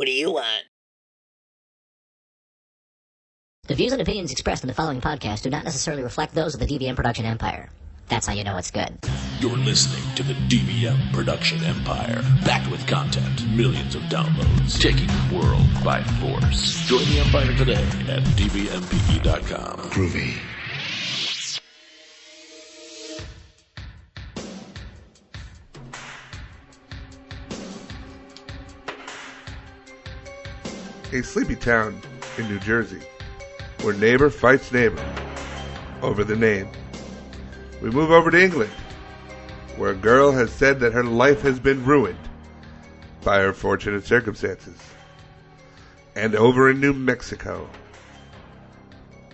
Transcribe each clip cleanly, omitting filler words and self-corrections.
What do you want? The views and opinions expressed in the following podcast do not necessarily reflect those of the DVM production empire. That's how you know it's good. You're listening to the DVM production empire, packed with content, millions of downloads, taking the world by force. Join the empire today at dvmpe.com. Groovy. A sleepy town in New Jersey, where neighbor fights neighbor over the name. We move over to England, where a girl has said that her life has been ruined by her fortunate circumstances. And over in New Mexico,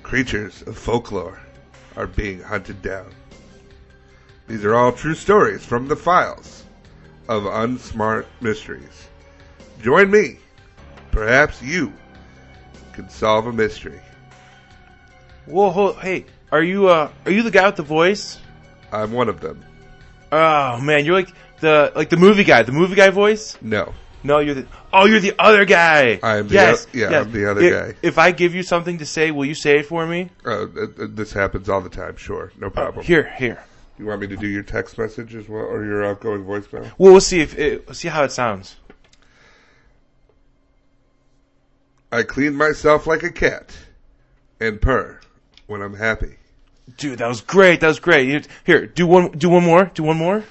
creatures of folklore are being hunted down. These are all true stories from the files of Unsmart Mysteries. Join me. Perhaps you can solve a mystery. Whoa, hey, are you the guy with the voice? I'm one of them. Oh man, you're like the movie guy voice? No. No, you're the other guy. I'm yes. I'm the other guy. If I give you something to say, will you say it for me? This happens all the time, sure. No problem. Here. You want me to do your text message as well, or your outgoing voicemail? Well, we'll see how it sounds. I clean myself like a cat and purr when I'm happy. Dude, that was great. Here, do one more.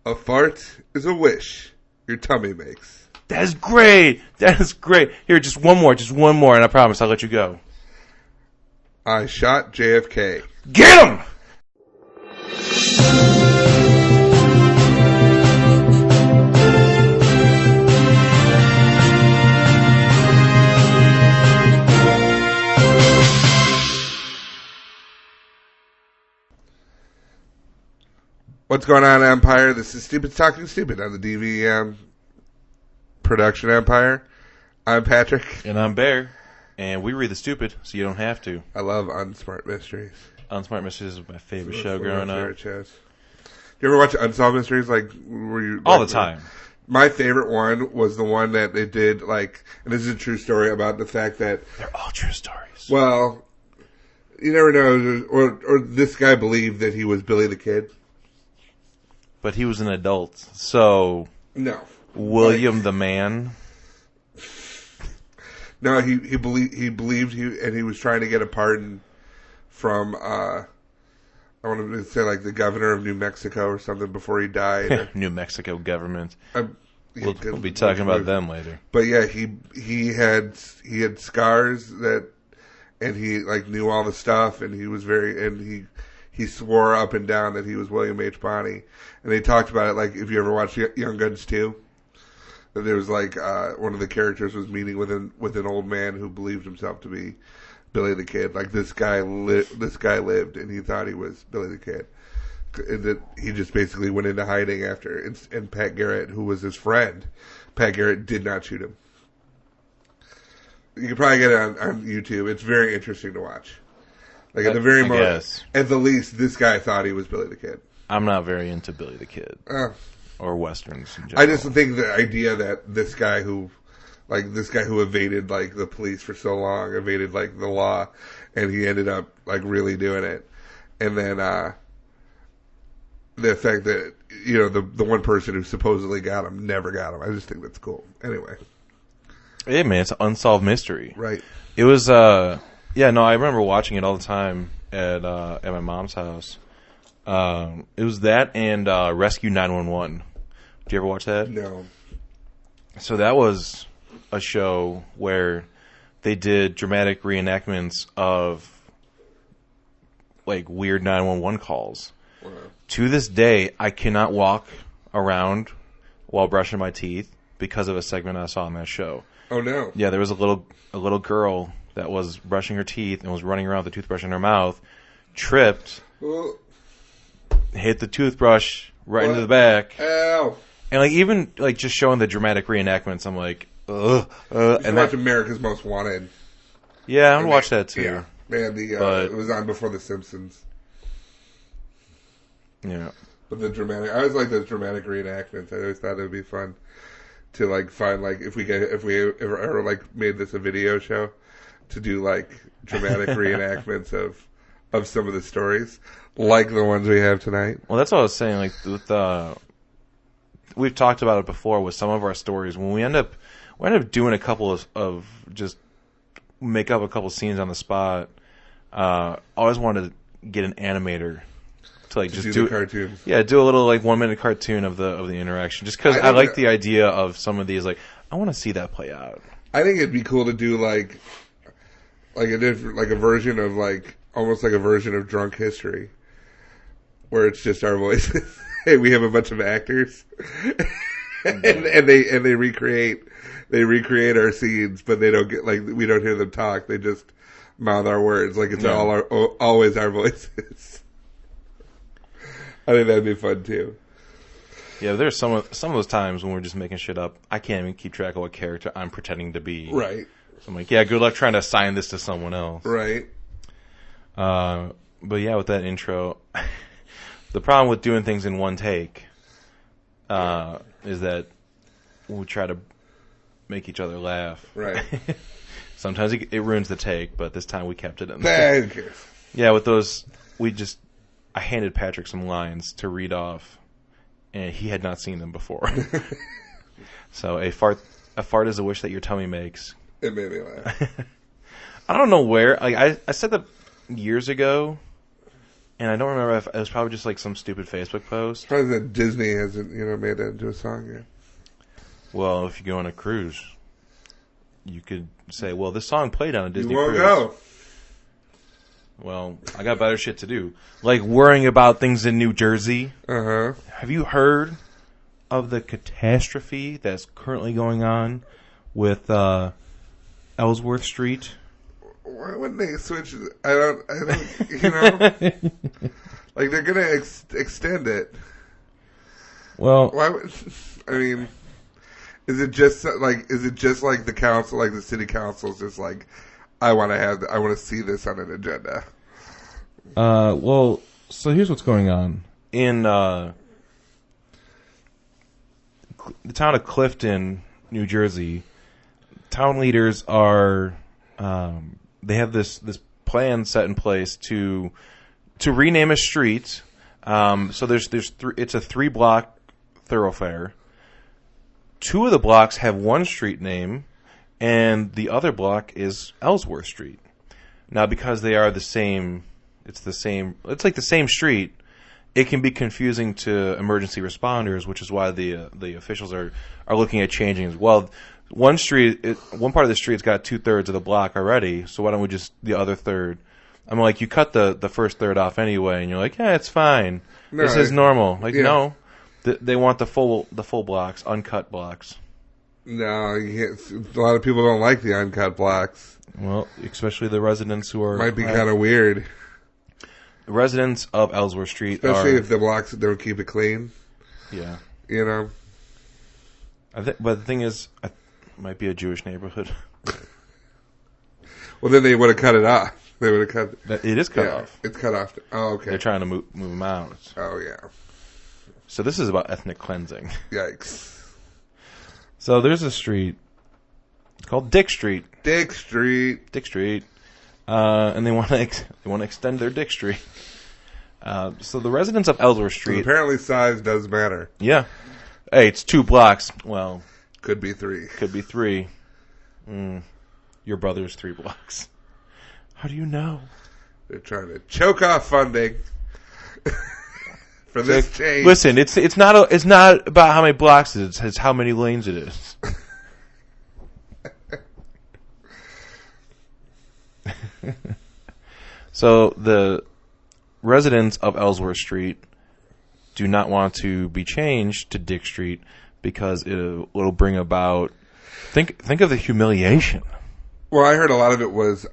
A fart is a wish your tummy makes. That is great. Here, just one more, and I promise I'll let you go. I shot JFK. Get him! What's going on, Empire? This is Stupid Talking Stupid on the DVM production empire. I'm Patrick. And I'm Bear. And we read the stupid, so you don't have to. I love Unsmart Mysteries. Unsmart Mysteries is my favorite show growing up. You ever watch Unsolved Mysteries? All the time. My favorite one was the one that they did, and this is a true story about the fact that... They're all true stories. Well, you never know, or this guy believed that he was Billy the Kid. But he was an adult, so... No. William the Man? No, he believed he was trying to get a pardon from, I want to say the governor of New Mexico or something before he died. New Mexico government. We'll be talking about them later. But yeah, he had scars and he knew all the stuff, and he swore up and down that he was William H. Bonney. And they talked about it, if you ever watched Young Guns 2, that there was one of the characters was meeting with an old man who believed himself to be Billy the Kid. This guy lived, and he thought he was Billy the Kid. And that he just basically went into hiding after. And Pat Garrett, who was his friend, Pat Garrett did not shoot him. You can probably get it on YouTube. It's very interesting to watch. At the very most, at the least, this guy thought he was Billy the Kid. I'm not very into Billy the Kid. Or Westerns in general. I just think the idea that this guy who evaded, the police for so long, evaded, the law, and he ended up, really doing it. And then, the fact that, the one person who supposedly got him never got him. I just think that's cool. Anyway. Hey, man, it's an unsolved mystery. Right. It was, I remember watching it all the time at my mom's house. It was that and Rescue 911. Did you ever watch that? No. So that was a show where they did dramatic reenactments of weird 911 calls. Wow. To this day, I cannot walk around while brushing my teeth because of a segment I saw on that show. Oh no. Yeah, there was a little girl that was brushing her teeth and was running around with the toothbrush in her mouth, tripped, hit the toothbrush into the back. Ow. And even just showing the dramatic reenactments, I'm like, ugh. And watch America's Most Wanted. Yeah, I'm gonna watch that too. Yeah, it was on before The Simpsons. Yeah. But I always like those dramatic reenactments. I always thought it would be fun to like find like if we ever like made this a video show to do like dramatic reenactments of some of the stories like the ones we have tonight. Well, that's what I was saying. Like with we've talked about it before with some of our stories. When we end up doing a couple of just make up a couple scenes on the spot. I always wanted to get an animator to like just do cartoons. Yeah, do a little like 1 minute cartoon of the interaction. Just because I like the idea of some of these. Like I want to see that play out. I think it'd be cool to do like a version of like almost like a version of Drunk History, where it's just our voices. Hey, we have a bunch of actors, and they recreate our scenes, but they don't get like we don't hear them talk. They just mouth our words like it's always our voices. I think that'd be fun too. Yeah, there's some of those times when we're just making shit up. I can't even keep track of what character I'm pretending to be. Right. So I'm like, yeah, good luck trying to assign this to someone else. Right. But yeah, with that intro, the problem with doing things in one take is that we try to make each other laugh. Right. Sometimes it ruins the take, but this time we kept it in there. Thank you. Yeah, with those, I handed Patrick some lines to read off, and he had not seen them before. So a fart is a wish that your tummy makes. It made me laugh. I don't know where. Like I said that years ago, and I don't remember if it was probably just like some stupid Facebook post. Probably that Disney hasn't made that into a song yet. Well, if you go on a cruise, you could say, "Well, this song played on a Disney cruise." You won't go. Well, I got better shit to do, like worrying about things in New Jersey. Uh-huh. Have you heard of the catastrophe that's currently going on with Ellsworth Street? Why wouldn't they switch? I don't. Like they're gonna extend it. Well, why would? I mean, is it just like the council, like the city council's just like, I want to see this on an agenda. Well, so here's what's going on in the town of Clifton, New Jersey. Town leaders are they have this plan set in place to rename a street. So there's it's a 3-block thoroughfare. 2 of the blocks have one street name, and the other block is Ellsworth Street. Now, because they are the same, it's like the same street. It can be confusing to emergency responders, which is why the officials are looking at changing as well. One part of the street's got 2/3 of the block already, so why don't we just the other third? I'm like, you cut the first third off anyway, and you're like, yeah, it's fine. No, this is normal. Like, no, they want the full blocks, uncut blocks. No, you can't. A lot of people don't like the uncut blocks. Well, especially the residents who are might be kind of weird. The residents of Ellsworth Street, especially if the blocks don't keep it clean. Yeah, But the thing is, it might be a Jewish neighborhood. Well, then they would have cut it off. They would have cut. It is cut off. It's cut off. Oh, okay. They're trying to move them out. Oh, yeah. So this is about ethnic cleansing. Yikes. So there's a street called Dick Street. Dick Street. And they want to extend their Dick Street. So the residents of Ellsworth Street. So apparently, size does matter. Yeah. Hey, it's 2 blocks. Well, could be 3. Could be 3. Your brother's 3 blocks. How do you know? They're trying to choke off funding for this change. Listen, it's not about how many blocks it is. It's how many lanes it is. So the residents of Ellsworth Street do not want to be changed to Dick Street because it'll bring about. Think of the humiliation. Well, I heard a lot of it was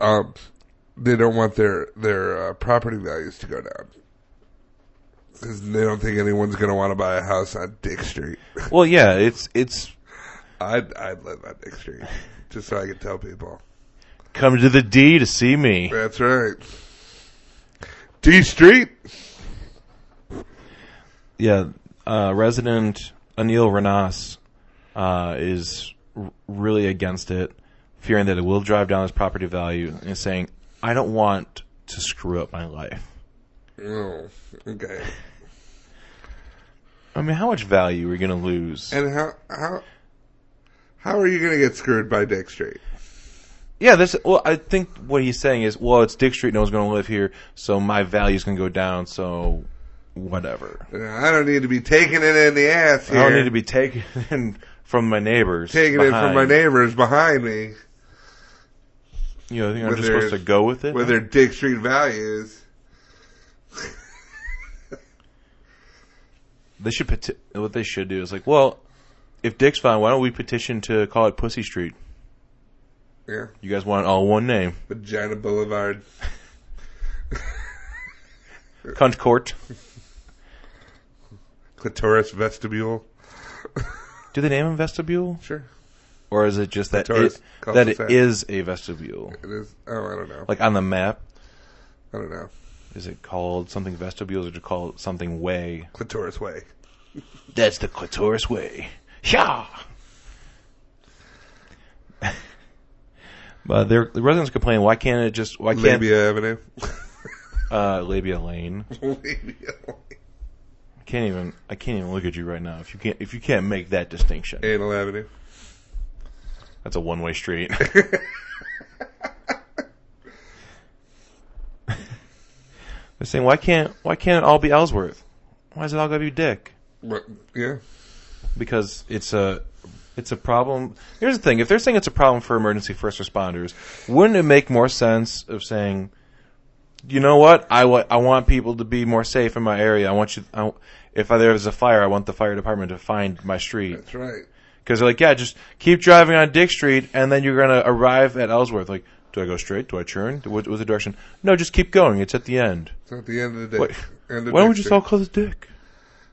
they don't want their property values to go down because they don't think anyone's going to want to buy a house on Dick Street. Well, yeah, it's. I'd live on Dick Street just so I could tell people. Come to the D to see me. That's right. D Street. Yeah, resident Anil Ranas is really against it, fearing that it will drive down his property value, and saying, I don't want to screw up my life. Oh, okay. I mean, how much value are you going to lose? And how are you going to get screwed by Dick Street? Yeah, well, I think what he's saying is, well, it's Dick Street, no one's going to live here, so my value's going to go down, so whatever. I don't need to be taking it in the ass here. I don't need to be taking it from my neighbors. Taking it from my neighbors behind me. You know, I think I'm just supposed to go with it? With their Dick Street values. What they should do is like, well, if Dick's fine, why don't we petition to call it Pussy Street? Yeah. You guys want it all one name. Vagina Boulevard. Cunt Court. Clitoris Vestibule. Do they name him Vestibule? Sure. Or is it just that Clitoris it is a vestibule? It is. Oh, I don't know. Like on the map? I don't know. Is it called something vestibule or is it called something way? Clitoris Way. That's the Clitoris Way. Yeah. But the residents complain, why can't Labia Avenue. Labia Lane. Labia Lane. I can't even look at you right now if you can't make that distinction. Anal Avenue. That's a one-way street. They're saying, why can't it all be Ellsworth? Why is it all gotta be Dick? What? Yeah. Because it's a problem. Here's the thing: if they're saying it's a problem for emergency first responders, wouldn't it make more sense of saying, you know what? I want people to be more safe in my area. If there's a fire, I want the fire department to find my street. That's right. Because they're like, yeah, just keep driving on Dick Street, and then you're gonna arrive at Ellsworth. Like, do I go straight? Do I turn? What's the direction? No, just keep going. It's at the end. It's at the end of the day. Why don't we just all call this Dick?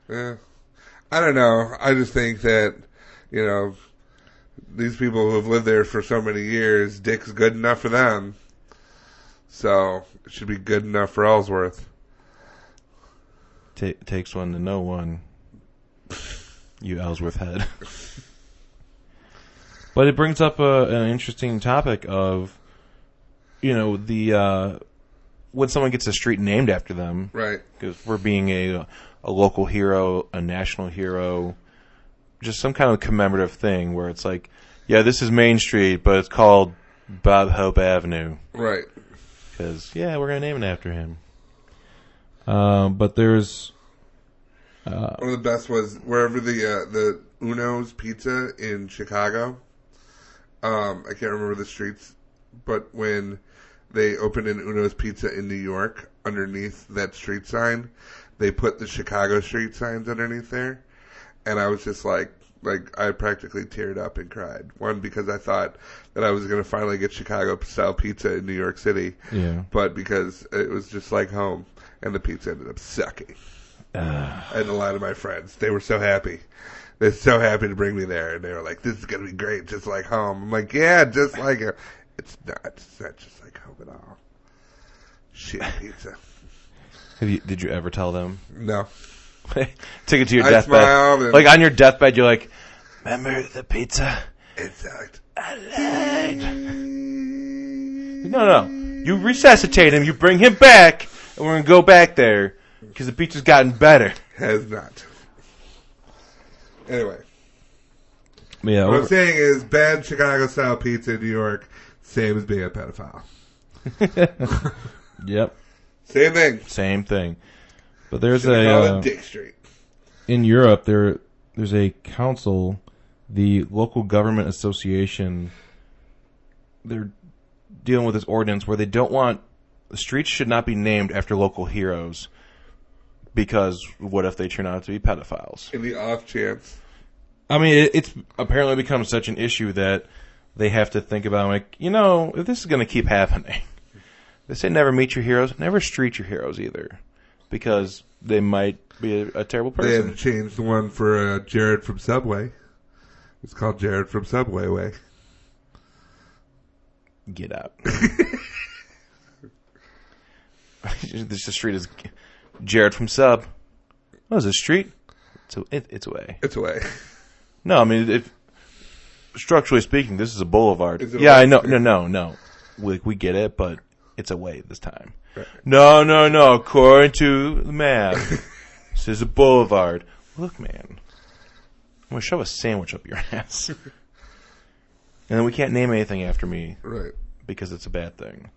Yeah. I don't know. I just think that, you know, these people who have lived there for so many years, Dick's good enough for them. So, it should be good enough for Ellsworth. Takes one to know one. You Ellsworth head. But it brings up an interesting topic of, you know, when someone gets a street named after them. Right. Because we're being a local hero, a national hero, just some kind of commemorative thing where it's like, yeah, this is Main Street, but it's called Bob Hope Avenue. Right. Because, yeah, we're going to name it after him. But there's... one of the best was wherever the Uno's Pizza in Chicago. I can't remember the streets, but when they opened an Uno's Pizza in New York, underneath that street sign, they put the Chicago street signs underneath there. And I was just like I practically teared up and cried. One, because I thought that I was going to finally get Chicago-style pizza in New York City. Yeah. But because it was just like home, and the pizza ended up sucking. And a lot of my friends, they were so happy. They're so happy to bring me there. And they were like, this is going to be great, just like home. I'm like, yeah, just like it. It's not just like home at all. Shit pizza. Did you ever tell them? No. Took it to your I deathbed. smiled and Like on your deathbed, you're like, remember the pizza? it sucked. I lied. No. You resuscitate him, you bring him back, and we're going to go back there, because the pizza's gotten better. Has not. Anyway. Yeah, what I'm saying is, bad Chicago-style pizza in New York, same as being a pedophile. Yep. Same thing. But there's call it Dick Street. In Europe, there's a council, the local government association. They're dealing with this ordinance where they don't want the streets should not be named after local heroes because what if they turn out to be pedophiles? In the off chance. I mean, it's apparently become such an issue that they have to think about, like, you know, if this is going to keep happening, they say never meet your heroes, never street your heroes either. Because they might be a terrible person. They had to change the one for Jared from Subway. It's called Jared from Subway Way. Get out. This street is Jared from Sub. What is this street? It's away. It's away. No, I mean, if structurally speaking, this is a boulevard. Yeah, I know. No. We get it, but it's away this time. Right. No. According to the map, this is a boulevard. Look, man, I'm gonna shove a sandwich up your ass, and then we can't name anything after me, Right. Because it's a bad thing.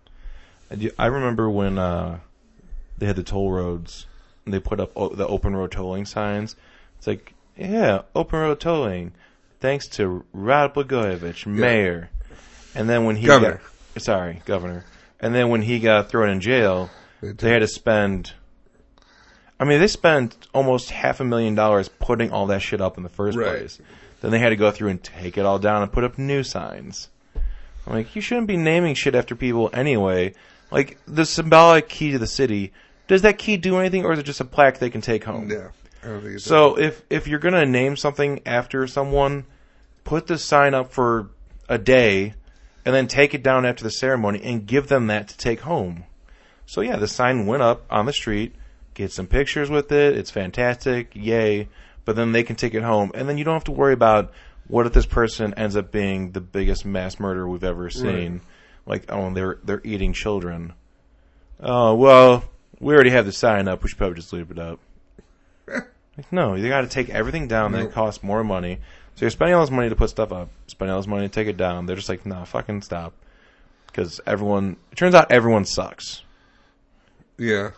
I remember when they had the toll roads and they put up the open road tolling signs. It's like, yeah, open road tolling, thanks to Rod Blagojevich, mayor. And then when he Governor. Governor. And then when he got thrown in jail, they had to spend. I mean, they spent almost $500,000 putting all that shit up in the first place. Then they had to go through and take it all down and put up new signs. I'm like, you shouldn't be naming shit after people anyway. Like, the symbolic key to the city, does that key do anything, or is it just a plaque they can take home? Yeah. I don't think it So does. if you're going to name something after someone, put the sign up for a day and then take it down after the ceremony and give them that to take home. So, yeah, the sign went up on the street. Get some pictures with it. It's fantastic. Yay. But then they can take it home. And then you don't have to worry about what if this person ends up being the biggest mass murderer we've ever seen. Like, oh, they're eating children. Oh, well, we already have the sign up. We should probably just leave it up. Like, no, you got to take everything down. That costs more money. So you're spending all this money to put stuff up, spending all this money to take it down. They're just like, nah, fucking stop. Because it turns out everyone sucks. Yeah.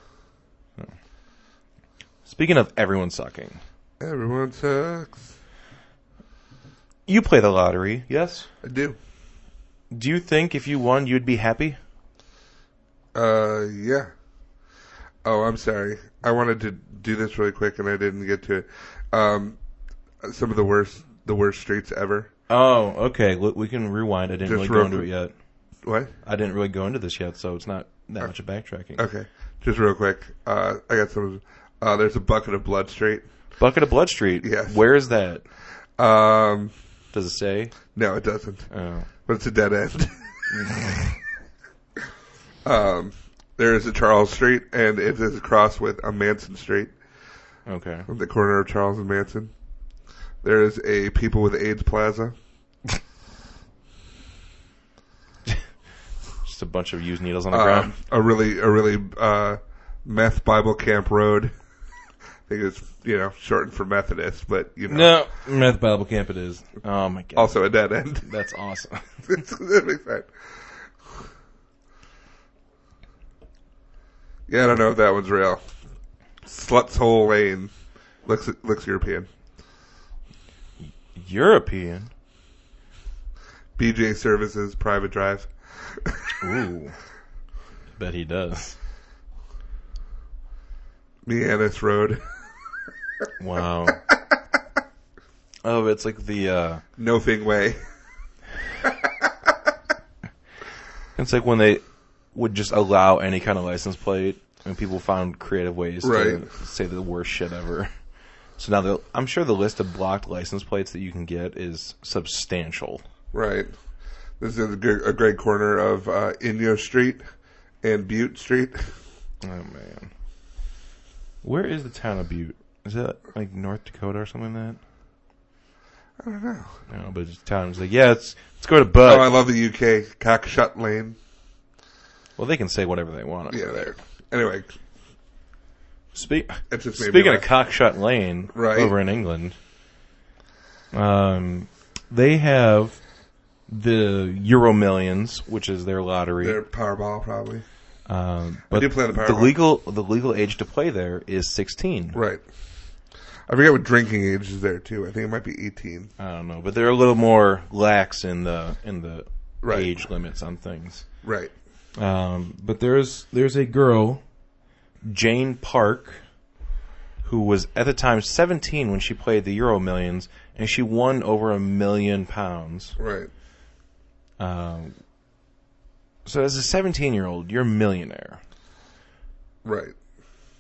Speaking of everyone sucking. Everyone sucks. You play the lottery, yes? I do. Do you think if you won, you'd be happy? Yeah. Oh, I'm sorry. I wanted to do this really quick and I didn't get to it. Some of the worst streets ever. Oh, okay. We can rewind. I didn't Just really go into it yet. What? I didn't really go into this yet, so it's not that much of backtracking. Okay. Just real quick. I got some. There's a Bucket of Blood Street. Bucket of Blood Street? Yes. Where is that? Does it say? No, it doesn't. Oh. But it's a dead end. There is a Charles Street, and it is across with a Manson Street. Okay. On the corner of Charles and Manson. There is a People with AIDS Plaza. Just a bunch of used needles on the ground. A really meth Bible Camp Road. I think it's, shortened for Methodist, but, No, Meth Bible Camp it is. Oh, my God. Also a dead end. That's awesome. That makes sense. Yeah, I don't know if that one's real. Slut's Hole Lane. Looks European. European? BJ Services, Private Drive. Ooh. Bet he does. Mianis Road. Wow. Oh, it's like the, No Thing Way. It's like when they would just allow any kind of license plate, and people found creative ways to say the worst shit ever. So now I'm sure the list of blocked license plates that you can get is substantial. Right. This is a great corner of Inyo Street and Butte Street. Oh, man. Where is the town of Butte? Is that like North Dakota or something like that? I don't know. No, but the town was like, yeah, let's go to Butte. Oh, I love the UK. Cockshut Lane. Well, they can say whatever they want. Yeah, there. Anyway. Speaking of Cockshut Lane, over in England, they have the Euro Millions, which is their lottery. Their Powerball, probably. But I do play the Powerball. The legal age to play there is 16. Right. I forget what drinking age is there too. I think it might be 18. I don't know, but they're a little more lax in the age limits on things. Right. But there's a girl, Jane Park, who was at the time 17 when she played the Euro Millions, and she won over £1 million. Right. So as a 17-year-old, you're a millionaire. Right.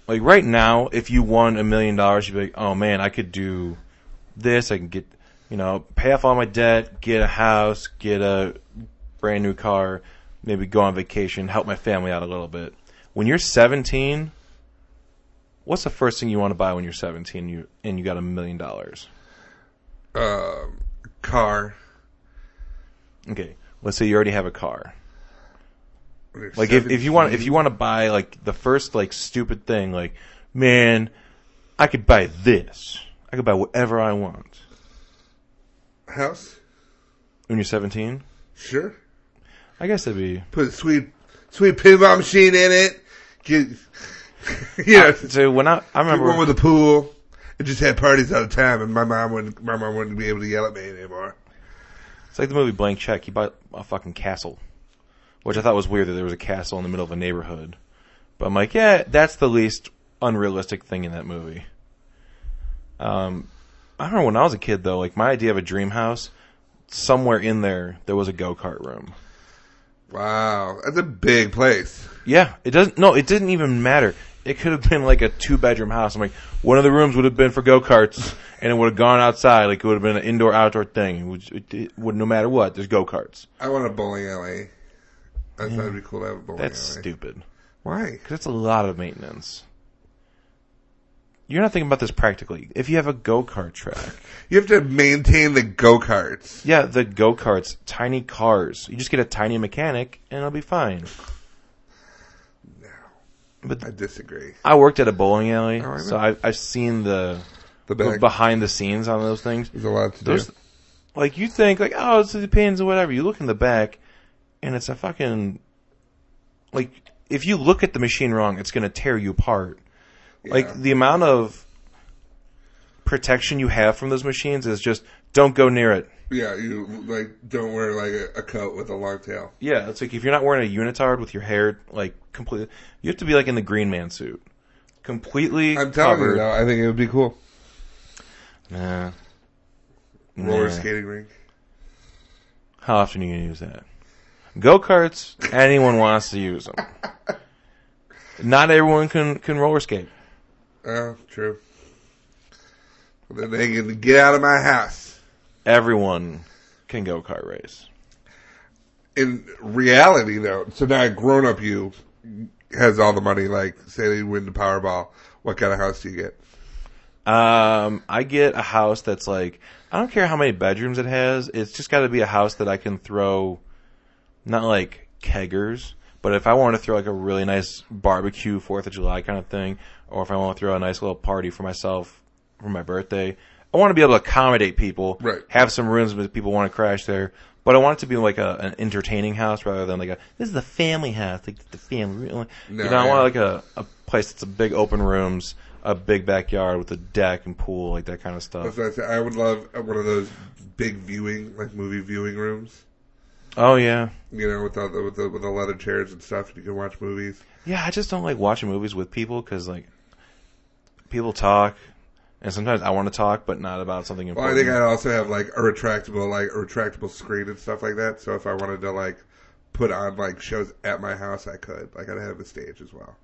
Like right now, if you won $1 million, you'd be like, oh man, I could do this. I can get, pay off all my debt, get a house, get a brand new car, maybe go on vacation, help my family out a little bit. When you're 17, What's the first thing you want to buy when you're 17 and you got $1 million? Car. Okay, let's say you already have a car. Like if you want to buy like the first like stupid thing, like, man, I could buy this. I could buy whatever I want. House. When you're 17? Sure. I guess that'd be... Put a sweet pinball machine in it. So when I remember... One with a pool. And just had parties all the time, and my mom wouldn't be able to yell at me anymore. It's like the movie Blank Check. He bought a fucking castle. Which I thought was weird that there was a castle in the middle of a neighborhood. But I'm like, yeah, that's the least unrealistic thing in that movie. I remember when I was a kid, though, like my idea of a dream house, somewhere in there was a go-kart room. Wow, that's a big place. Yeah, it didn't even matter. It could have been like a 2-bedroom house. I'm like, one of the rooms would have been for go-karts, and it would have gone outside. Like it would have been an indoor-outdoor thing. It would no matter what, there's go-karts. I want a bowling alley. I thought it'd be cool to have a bowling alley. That's stupid. Why? Because it's a lot of maintenance. You're not thinking about this practically. If you have a go-kart track... You have to maintain the go-karts. Yeah, the go-karts, tiny cars. You just get a tiny mechanic, and it'll be fine. No. But I disagree. I worked at a bowling alley, Oh, so I've seen the back. behind the scenes on those things. There's a lot to do. Like, you think, like, oh, it's the pins or whatever. You look in the back, and it's a fucking... Like, if you look at the machine wrong, it's going to tear you apart. Yeah. Like, the amount of protection you have from those machines is just, don't go near it. Yeah, you, like, don't wear, like, a coat with a long tail. Yeah, it's like, if you're not wearing a unitard with your hair, like, completely... You have to be, like, in the Green Man suit. Completely I'm telling covered. you, though, I think it would be cool. Nah. Roller skating rink. How often are you going to use that? Go-karts, anyone wants to use them. Not everyone can roller skate. Oh, true. Well, then they can get out of my house. Everyone can go-kart race. In reality, though, so now a grown-up you has all the money, like, say they win the Powerball, what kind of house do you get? I get a house that's like, I don't care how many bedrooms it has, it's just got to be a house that I can throw, not like keggers, but if I want to throw like a really nice barbecue 4th of July kind of thing, or if I want to throw a nice little party for myself for my birthday, I want to be able to accommodate people, right. Have some rooms that people want to crash there, but I want it to be like an entertaining house rather than like this is a family house, like the family. No, I want like a place that's a big open rooms, a big backyard with a deck and pool, like that kind of stuff. That's what I said. I would love one of those big viewing, like movie viewing rooms. Oh yeah, you know, with the leather chairs and stuff, you can watch movies. Yeah, I just don't like watching movies with people because like people talk, and sometimes I want to talk, but not about something important. Well, I think I'd also have like a retractable screen and stuff like that. So if I wanted to like put on like shows at my house, I could. Like I'd have a stage as well.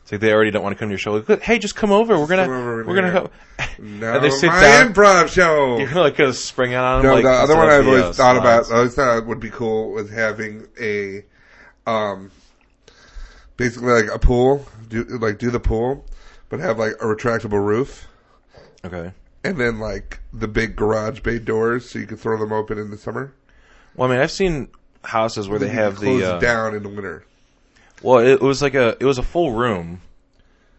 It's like they already don't want to come to your show. Like, hey, just come over. We're gonna help. No, and they sit my down, improv show. You're like gonna spring out on them. No, like, the other one I've always thought about. spots. I always thought would be cool was having a, basically like a pool. Do the pool, but have like a retractable roof. Okay. And then like the big garage bay doors, so you can throw them open in the summer. Well, I mean, I've seen houses where they have close it down in the winter. Well, it was a full room.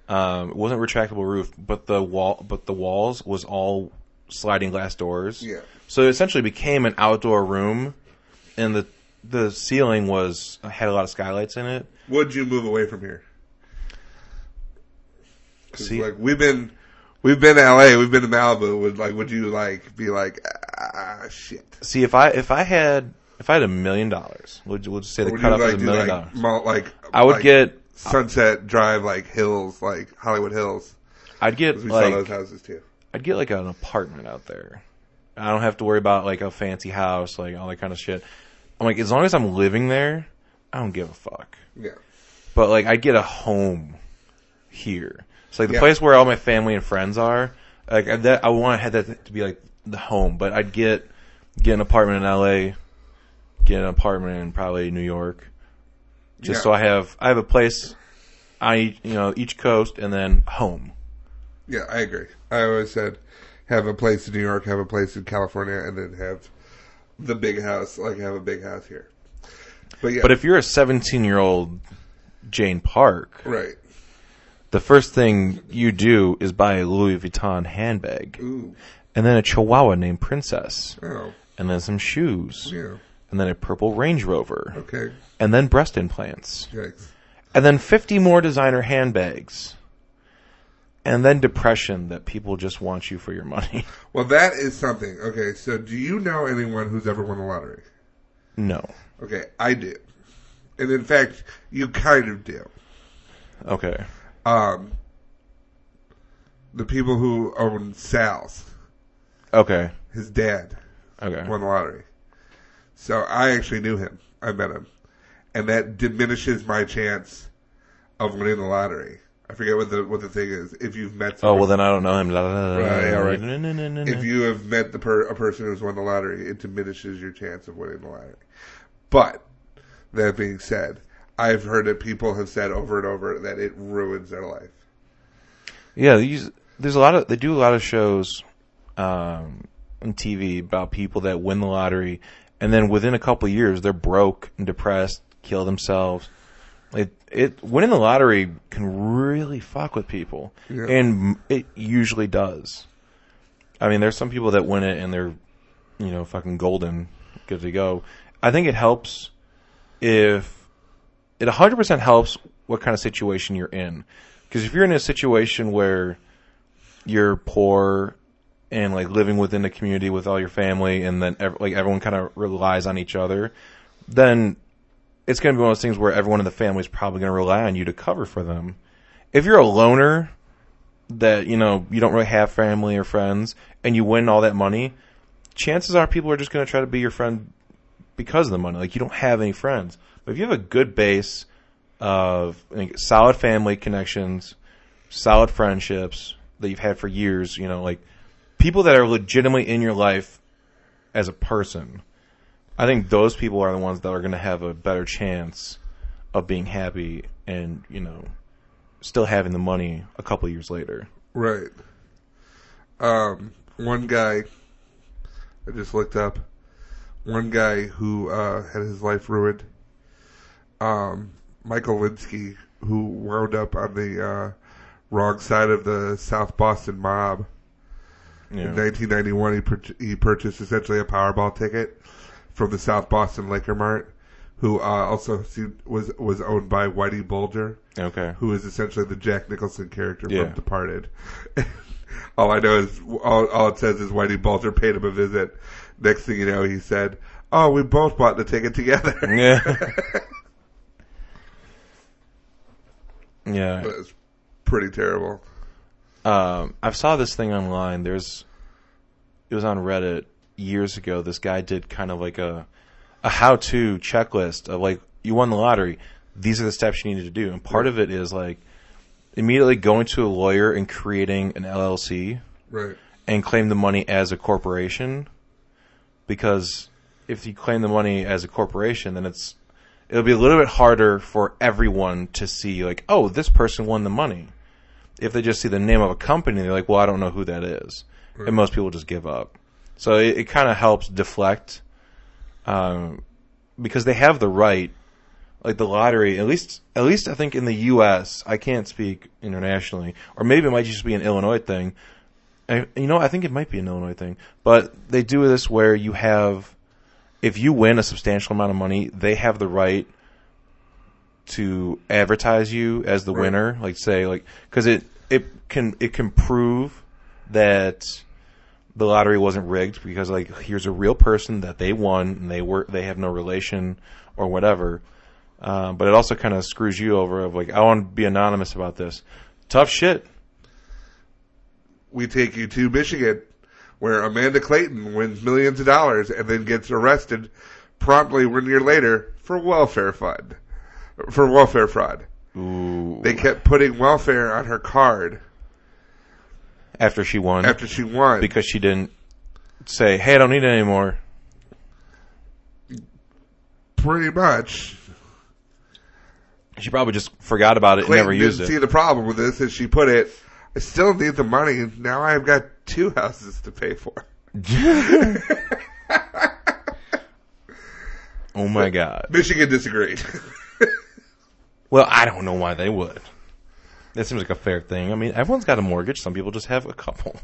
It wasn't retractable roof, but the walls was all sliding glass doors. Yeah. So it essentially became an outdoor room, and the ceiling had a lot of skylights in it. Would you move away from here? See, like we've been to LA, we've been to Malibu. Would you like be like shit? See, if I had $1 million, we'll just say the cutoff is $1 million. I would get Sunset Drive, like hills, like Hollywood Hills. I'd get we saw those houses too. I'd get like an apartment out there. I don't have to worry about like a fancy house, like all that kind of shit. I'm like, as long as I'm living there, I don't give a fuck. Yeah. But like, I'd get a home here. It's like the place where all my family and friends are. Like I want that to be like the home. But I'd get an apartment in LA, get an apartment in probably New York, just so I have a place. on each coast, and then home. Yeah, I agree. I always said have a place in New York, have a place in California, and then have the big house, like have a big house here. But yeah. But if you're a 17-year-old Jane Park, right, the first thing you do is buy a Louis Vuitton handbag. Ooh. And then a Chihuahua named Princess. Oh. And then some shoes. Yeah. And then a purple Range Rover. Okay. And then breast implants. Yikes. And then 50 more designer handbags. And then depression that people just want you for your money. Well, that is something. Okay, so do you know anyone who's ever won the lottery? No. Okay, I do. And in fact, you kind of do. Okay. The people who own Sal's. Okay. His dad. Okay. Won the lottery. So I actually knew him. I met him. And that diminishes my chance of winning the lottery. I forget what the thing is. If you've met someone. Oh, well, then I don't know him. Right, yeah, right. No. If you have met a person who's won the lottery, it diminishes your chance of winning the lottery. But, that being said, I've heard that people have said over and over that it ruins their life. Yeah, they do a lot of shows on TV about people that win the lottery, and then within a couple of years, they're broke and depressed, kill themselves. Winning the lottery can really fuck with people, yeah. And it usually does. I mean, there's some people that win it and they're, fucking golden, good to go. I think it helps if it 100% helps what kind of situation you're in, because if you're in a situation where you're poor and like living within the community with all your family, and then everyone kind of relies on each other, then it's going to be one of those things where everyone in the family is probably going to rely on you to cover for them. If you're a loner that, you don't really have family or friends, and you win all that money, chances are people are just going to try to be your friend because of the money. Like, you don't have any friends. But if you have a good base of solid family connections, solid friendships that you've had for years, people that are legitimately in your life as a person, I think those people are the ones that are going to have a better chance of being happy and, still having the money a couple years later. Right. One guy, I just looked up, one guy who had his life ruined, Michael Linsky, who wound up on the wrong side of the South Boston mob. Yeah. In 1991, he purchased essentially a Powerball ticket from the South Boston Liquor Mart, who also was owned by Whitey Bulger. Okay. Who is essentially the Jack Nicholson character from Departed. All I know is, all it says is Whitey Bulger paid him a visit. Next thing you know, he said, "Oh, we both bought the ticket together." Yeah. Yeah. But it's pretty terrible. I saw this thing online. It was on Reddit years ago. This guy did kind of like a how-to checklist of like, you won the lottery, these are the steps you need to do. And part of it is like immediately going to a lawyer and creating an LLC, right, and claim the money as a corporation. Because if you claim the money as a corporation, then it'll be a little bit harder for everyone to see like, oh, this person won the money. If they just see the name of a company, they're like, well, I don't know who that is. Right. And most people just give up. So it kind of helps deflect, because they have the right, like the lottery, at least I think in the U.S., I can't speak internationally, or maybe it might just be an Illinois thing. I think it might be an Illinois thing. But they do this where you have, if you win a substantial amount of money, they have the right to advertise you as the winner, like say, like, because it can prove that the lottery wasn't rigged, because like, here's a real person that they won and they have no relation or whatever. But it also kind of screws you over of like, I want to be anonymous about this. Tough shit. We take you to Michigan, where Amanda Clayton wins millions of dollars and then gets arrested promptly 1 year later for welfare fraud. Ooh. They kept putting welfare on her card. After she won. Because she didn't say, hey, I don't need it anymore. Pretty much. She probably just forgot about it and never used didn't it. see the problem with this, is she put it, I still need the money. Now I've got 2 houses to pay for. Oh my God. Michigan disagreed. Well, I don't know why they would. That seems like a fair thing. I mean, everyone's got a mortgage. Some people just have a couple.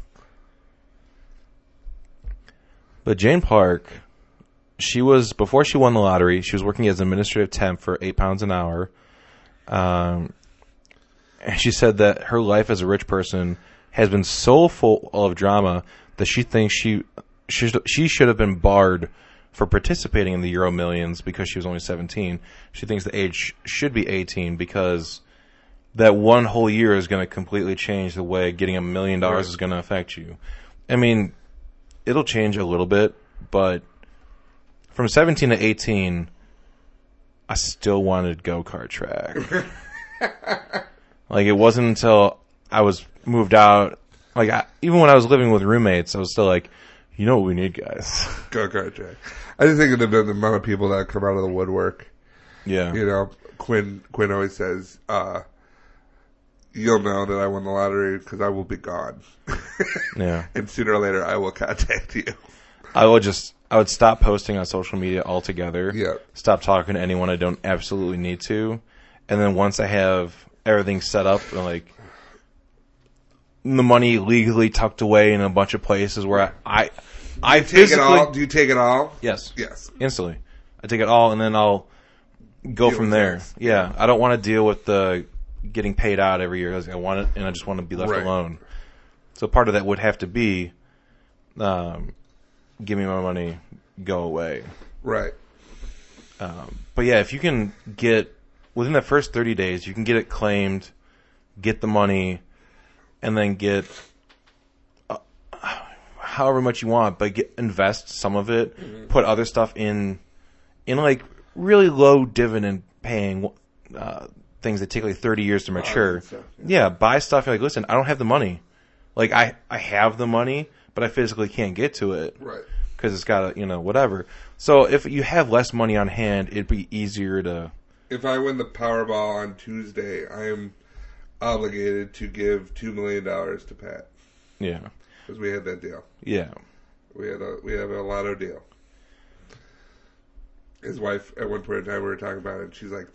But Jane Park, before she won the lottery, she was working as an administrative temp for £8 an hour. And she said that her life as a rich person has been so full of drama that she thinks she should have been barred for participating in the Euro Millions because she was only 17. She thinks the age should be 18 because that one whole year is going to completely change the way getting $1 million is going to affect you. I mean, it'll change a little bit, but from 17 to 18, I still wanted go-kart track. Like, it wasn't until I was moved out, like, even when I was living with roommates, I was still like, you know what we need, guys? Go-kart track. I just think it would have been the amount of people that come out of the woodwork. Yeah. You know, Quinn always says, you'll know that I won the lottery because I will be gone. Yeah. And sooner or later, I will contact you. I would stop posting on social media altogether. Yeah. Stop talking to anyone I don't absolutely need to. And then once I have everything set up and like the money legally tucked away in a bunch of places where I take it all. Do you take it all? Yes. Yes. Instantly. I take it all and then I'll go from there. Things. Yeah. I don't want to deal with the getting paid out every year. I want it and I just want to be left alone. So part of that would have to be give me my money, go away. Right. But yeah, if you can get within the first 30 days, you can get it claimed, get the money, and then get however much you want, but invest some of it, put other stuff in like really low dividend paying things that take like 30 years to mature. Yeah, buy stuff. You're like, listen, I don't have the money. Like I have the money, but I physically can't get to it. Right. Because it's got to, whatever. So if you have less money on hand, it'd be easier to... If I win the Powerball on Tuesday, I am obligated to give $2 million to Pat. Yeah. Because we had that deal. Yeah. We have a lotto deal. His wife, at one point in time, we were talking about it, and she's like,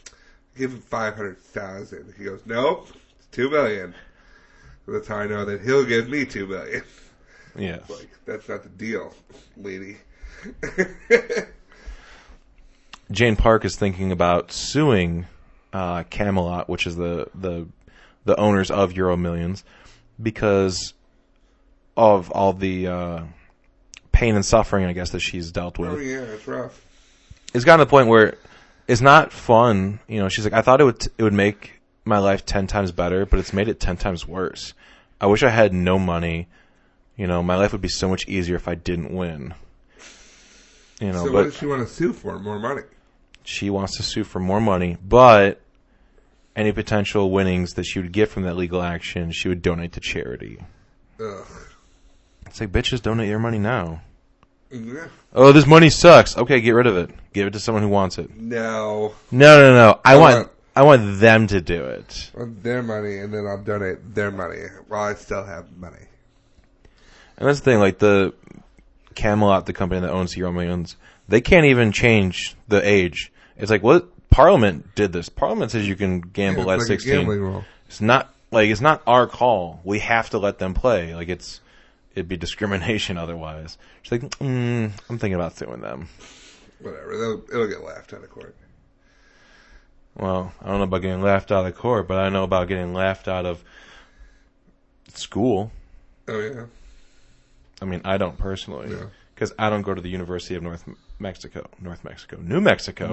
give him $500,000. He goes, nope, it's $2 million. So that's how I know that he'll give me $2 million. Yeah. Like, that's not the deal, lady. Jane Park is thinking about suing Camelot, which is the owners of Euro Millions, because of all the pain and suffering, I guess, that she's dealt with. Oh, yeah, it's rough. It's gotten to the point where it's not fun. She's like, I thought it would make my life 10 times better, but it's made it 10 times worse. I wish I had no money. My life would be so much easier if I didn't win. So what does she want to sue for? More money? She wants to sue for more money, but any potential winnings that she would get from that legal action, she would donate to charity. Ugh. It's like, bitches, donate your money now. Yeah. Oh, this money sucks. Okay, get rid of it. Give it to someone who wants it. No. No. I want them to do it. I want their money, and then I'll donate their money while I still have money. And that's the thing, like the Camelot, the company that owns Euro Millions, they can't even change the age. It's like, what? Parliament did this. Parliament says you can gamble at like 16. A gambling rule. It's not our call. We have to let them play. Like it'd be discrimination otherwise. She's like, I'm thinking about suing them. Whatever. It'll get laughed out of court. Well, I don't know about getting laughed out of court, but I know about getting laughed out of school. Oh, yeah. I mean, I don't personally. Yeah. Because I don't go to the University of New Mexico. New Mexico.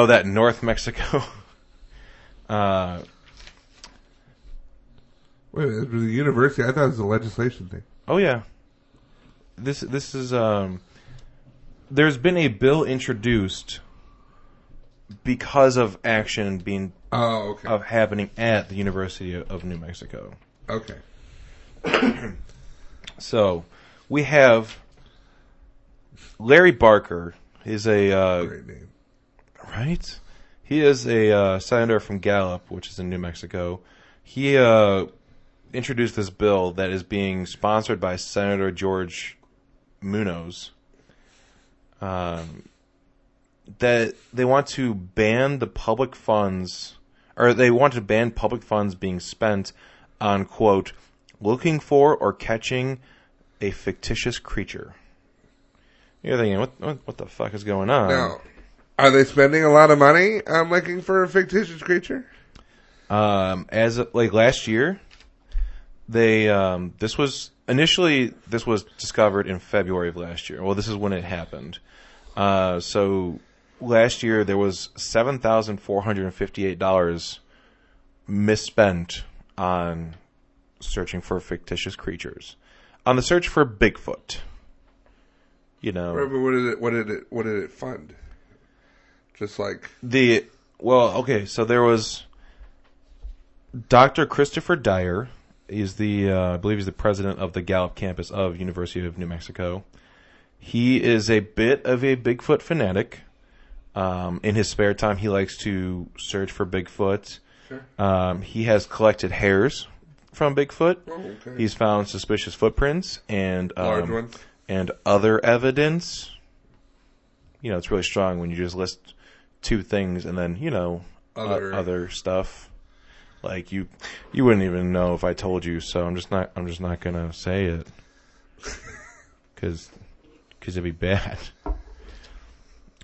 That North Mexico. Wait, it was the university? I thought it was a legislation thing. Oh, yeah. This is, there's been a bill introduced because of action being, of happening at the University of New Mexico. Okay. So, we have Larry Barker. He's a, Great name. right? He is a senator from Gallup, which is in New Mexico. He introduced this bill that is being sponsored by Senator George Munoz. That they want to ban the public funds, or they want to ban public funds being spent on, quote, looking for or catching a fictitious creature. You're thinking, what the fuck is going on? Now, are they spending a lot of money on looking for a fictitious creature? As like last year, they this was discovered in February of last year. Well, this is when it happened. So last year there was $7,458 misspent on searching for fictitious creatures, on the search for Bigfoot. You know, Right, but what did it fund? Just like so there was Dr. Christopher Dyer. He's I believe he's the president of the Gallup campus of University of New Mexico. He is a bit of a Bigfoot fanatic. In his spare time, he likes to search for Bigfoot. Sure. He has collected hairs from Bigfoot. Oh, okay. He's found suspicious footprints and Large ones. and other evidence. You know, it's really strong when you just list two things and then, you know, other stuff. Like you wouldn't even know if I told you, so I'm just not gonna say it because it'd be bad.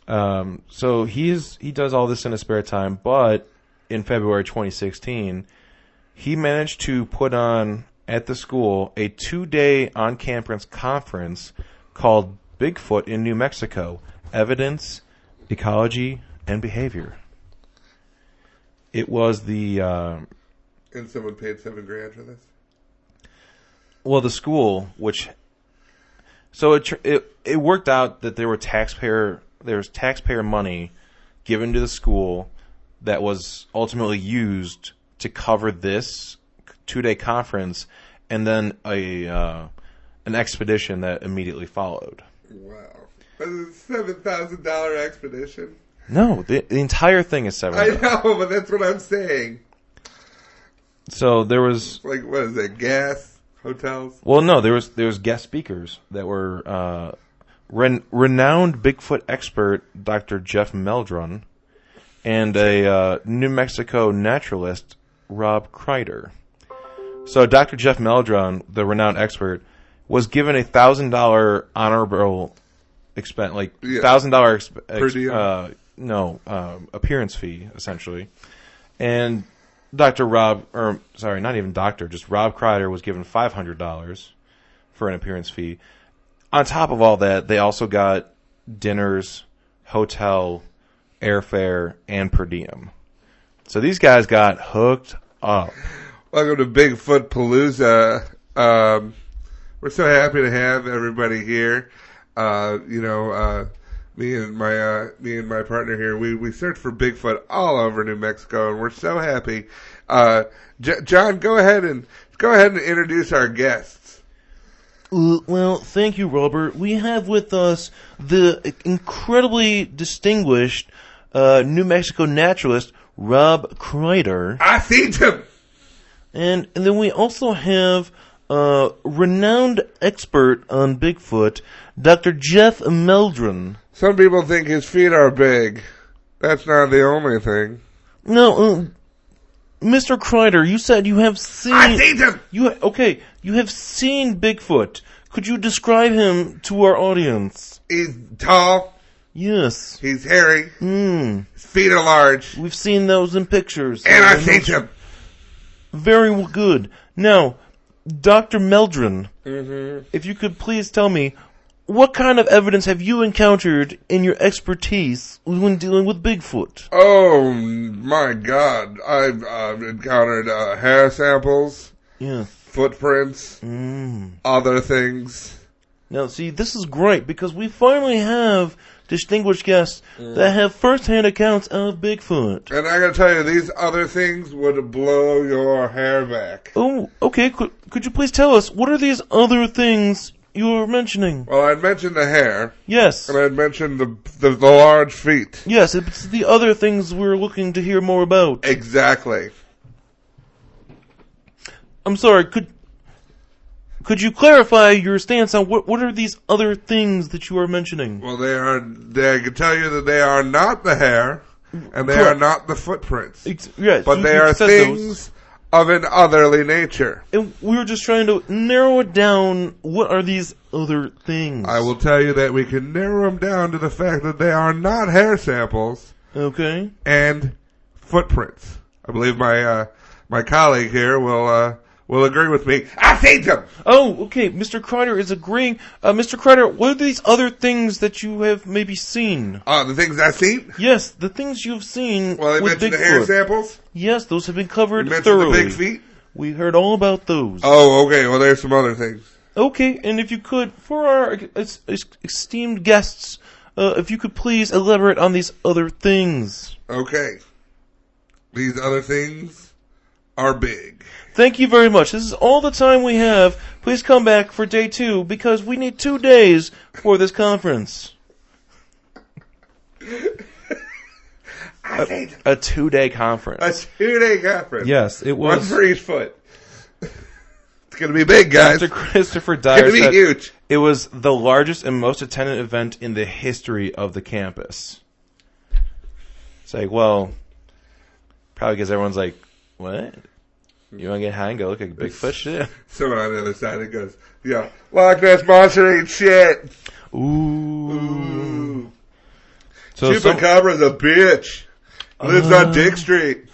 So he does all this in his spare time, but in February 2016, he managed to put on at the school a 2-day on-campus conference called Bigfoot in New Mexico: Evidence, Ecology, and Behavior. It was the and someone paid $7,000 for this. Well, the school, which so it worked out that there was taxpayer money given to the school that was ultimately used to cover this 2-day conference, and then an expedition that immediately followed. Wow, that's a $7,000 expedition. No, the entire thing is $7,000. I know, but that's what I'm saying. So there was Like, what is it? Gas, hotels. well, no, there was guest speakers that were renowned Bigfoot expert Dr. Jeff Meldrum and a New Mexico naturalist Rob Kreider. So Dr. Jeff Meldrum, the renowned expert, was given $1,000 honorable expense, like $1,000 appearance fee essentially, and Rob Kreider was given $500 for an appearance fee. On top of all that, they also got dinners, hotel, airfare, and per diem. So these guys got hooked up. Welcome to Bigfoot Palooza. We're so happy to have everybody here. Me and my partner here, we search for Bigfoot all over New Mexico, and we're so happy. John, go ahead and introduce our guests. Well, thank you, Robert. We have with us the incredibly distinguished New Mexico naturalist Rob Kreider. I seen him. And then we also have renowned expert on Bigfoot, Dr. Jeff Meldrum. Some people think his feet are big. That's not the only thing. No, Mr. Kreider, you said you have seen... I seen him! You have seen Bigfoot. Could you describe him to our audience? He's tall. Yes. He's hairy. Hmm. His feet are large. We've seen those in pictures. And I seen him. Very good. Now, Dr. Meldrum, Mm-hmm. if you could please tell me, what kind of evidence have you encountered in your expertise when dealing with Bigfoot? Oh, my God. I've encountered hair samples, Yes. footprints, other things. Now, see, this is great because we finally have distinguished guests that have first-hand accounts of Bigfoot. And I gotta tell you, these other things would blow your hair back. Oh, okay. Could you please tell us, what are these other things you were mentioning? Well, I'd mentioned the hair, Yes. and I'd mentioned the large feet. Yes, it's the other things we're looking to hear more about. Exactly. I'm sorry, could you clarify your stance on what are these other things that you are mentioning? Well, I can tell you that they are not the hair, and they Correct. are not the footprints. Yes, But you- they you are said things those. of an otherly nature. And we were just trying to narrow it down. What are these other things? I will tell you that we can narrow them down to the fact that they are not hair samples Okay. and footprints. I believe my colleague here will agree with me. I've seen them! Oh, okay. Mr. Kreider is agreeing. Mr. Kreider, what are these other things that you have maybe seen? The things I've seen? Yes, the things you've seen Well, I with mentioned Bigfoot. the hair samples. Yes, those have been covered You mentioned thoroughly. the big feet. We heard all about those. Oh, okay. Well, there's some other things. Okay, and if you could, for our esteemed guests, if you could please elaborate on these other things. Okay. These other things are big. Thank you very much. This is all the time we have. Please come back for day 2, because we need 2 days for this conference. A 2-day conference. A 2-day conference. Yes, it One was. for each foot. It's going to be big, guys. Dr. Christopher It's Dyer going to said be huge. it was the largest and most attended event in the history of the campus. It's like, well, probably because everyone's like, what? You want to get high and go look at Bigfoot shit? Someone on the other side that goes, yeah, Loch Ness Monster ain't shit. Ooh. So Chupacabra's a bitch. Lives on Dick Street.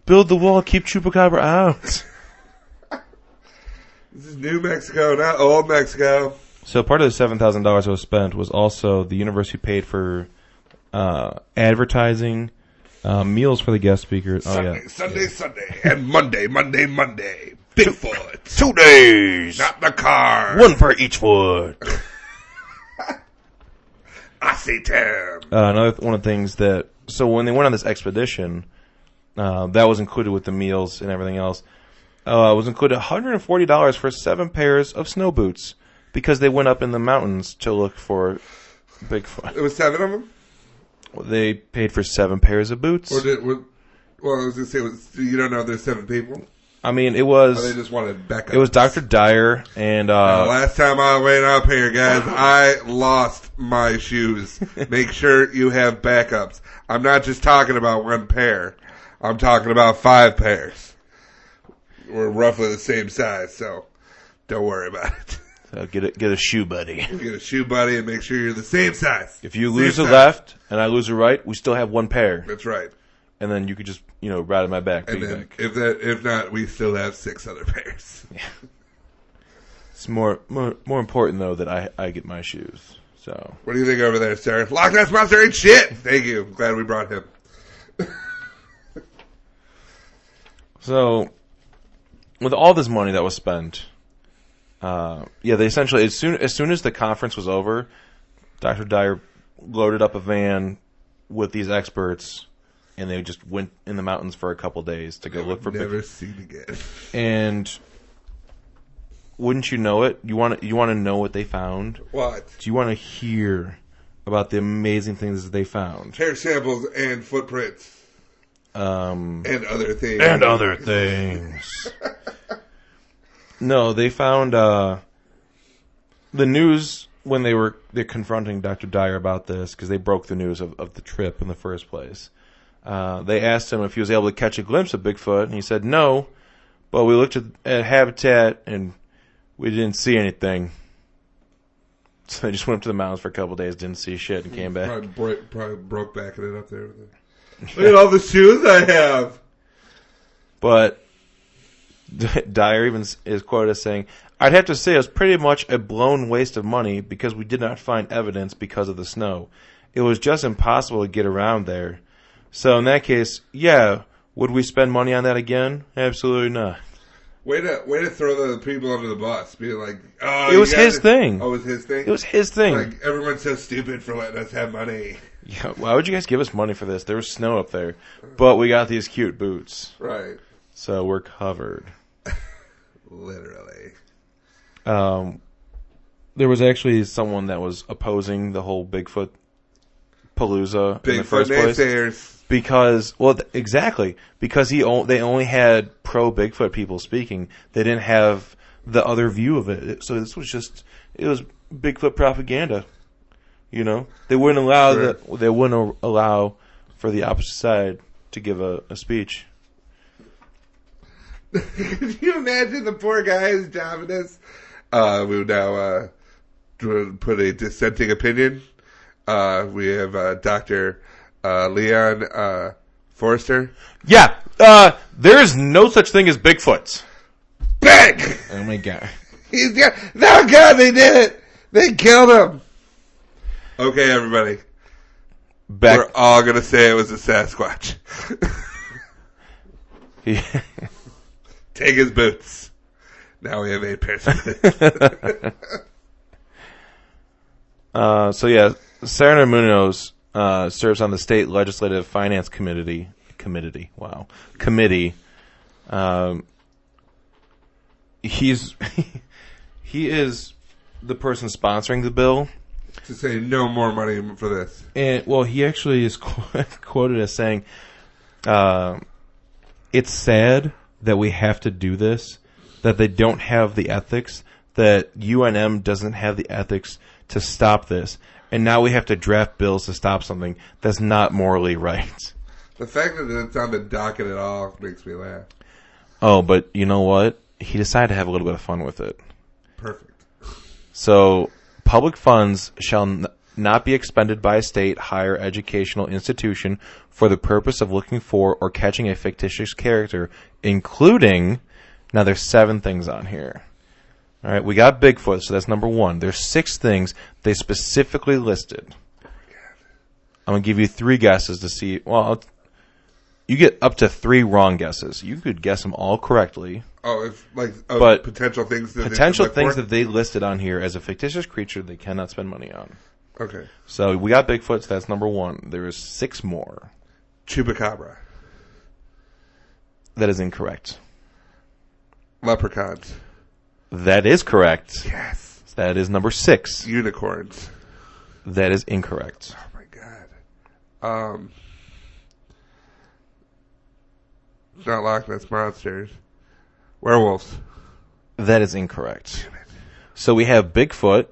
build the wall, keep Chupacabra out. This is New Mexico, not Old Mexico. So part of the $7,000 that was spent was also the university paid for advertising, meals for the guest speakers. Sunday, and Monday. Bigfoot. 2 days. Not the car. 1 for each foot. I see Tim. Another one of the things that, so when they went on this expedition, that was included with the meals and everything else. It was included $140 for 7 pairs of snow boots because they went up in the mountains to look for Bigfoot. It was 7 of them? They paid for 7 pairs of boots. Well, I was going to say, you don't know if there's 7 people? I mean, it Or they was just wanted backup? it was Dr. Dyer and last time I went up here, guys, I lost my shoes. Make sure you have backups. I'm not just talking about 1 pair. I'm talking about 5 pairs. We're roughly the same size, so don't worry about it. So get a shoe buddy. Get a shoe buddy and make sure you're the same size. If you Same lose a size. left and I lose a right, we still have 1 pair. That's right. And then you could just, ride on my back. And then piggyback. if not, we still have 6 other pairs. It's more important though that I get my shoes. So What do you think over there, sir? Loch Ness Monster ain't shit. Thank you. I'm glad we brought him. So, with all this money that was spent, they essentially as soon as the conference was over, Dr. Dyer loaded up a van with these experts, and they just went in the mountains for a couple days to go look for Never Bigfoot. seen again. And wouldn't you know it? You want to know what they found? What? Do you want to hear about the amazing things that they found? Hair samples and footprints. And other things. and other things. No, they found the news when they're confronting Dr. Dyer about this because they broke the news of the trip in the first place. They asked him if he was able to catch a glimpse of Bigfoot, and he said no, but we looked at habitat and we didn't see anything. So they just went up to the mountains for a couple of days, didn't see shit, and came back. Probably broke backing it up there. Look at all the shoes I have. But Dyer even is quoted as saying, "I'd have to say it was pretty much a blown waste of money because we did not find evidence because of the snow. It was just impossible to get around there. So in that case, yeah, would we spend money on that again? Absolutely not." Way to throw the people under the bus, being like, "Oh, It was his thing. Oh, it was his thing. It was his thing. Like everyone's so stupid for letting us have money, Yeah, why would you guys give us money for this? There was snow up there, but we got these cute boots, right? so we're covered. Literally. There was actually someone that was opposing the whole Bigfoot Palooza in the first place. naysayers. Because, exactly. Because they only had pro Bigfoot people speaking. They didn't have the other view of it. So this was it was Bigfoot propaganda. You know? They wouldn't allow for the opposite side to give a speech. Can you imagine the poor guy's job in this? We would now put a dissenting opinion. We have Dr. Leon Forrester. Yeah, there is no such thing as Bigfoots. Bang! Oh my god. No, God, they did it! They killed him! Okay, everybody. We're all going to say it was a Sasquatch. Take his boots. Now we have 8 pairs of boots. So yeah, Senator Munoz serves on the State Legislative Finance Committee. He is the person sponsoring the bill. To say no more money for this. And he actually is quoted as saying, "It's sad that we have to do this, that they don't have the ethics, that UNM doesn't have the ethics to stop this, and now we have to draft bills to stop something that's not morally right." The fact that it's on the docket at all makes me laugh. Oh, but you know what? He decided to have a little bit of fun with it. Perfect. So, public funds shall not be expended by a state higher educational institution for the purpose of looking for or catching a fictitious character, including, now there's 7 things on here. All right, we got Bigfoot, so that's number 1. There's 6 things they specifically listed. I'm going to give you 3 guesses to see. Well, you get up to 3 wrong guesses. You could guess them all correctly. Oh, it's like but potential things that they listed on here as a fictitious creature they cannot spend money on. Okay. So we got Bigfoot, so that's number 1. There is 6 more. Chupacabra. That is incorrect. Leprechauns. That is correct. Yes. That is number 6. Unicorns. That is incorrect. Oh my god. Not Loch Ness Monsters. Werewolves. That is incorrect. So we have Bigfoot,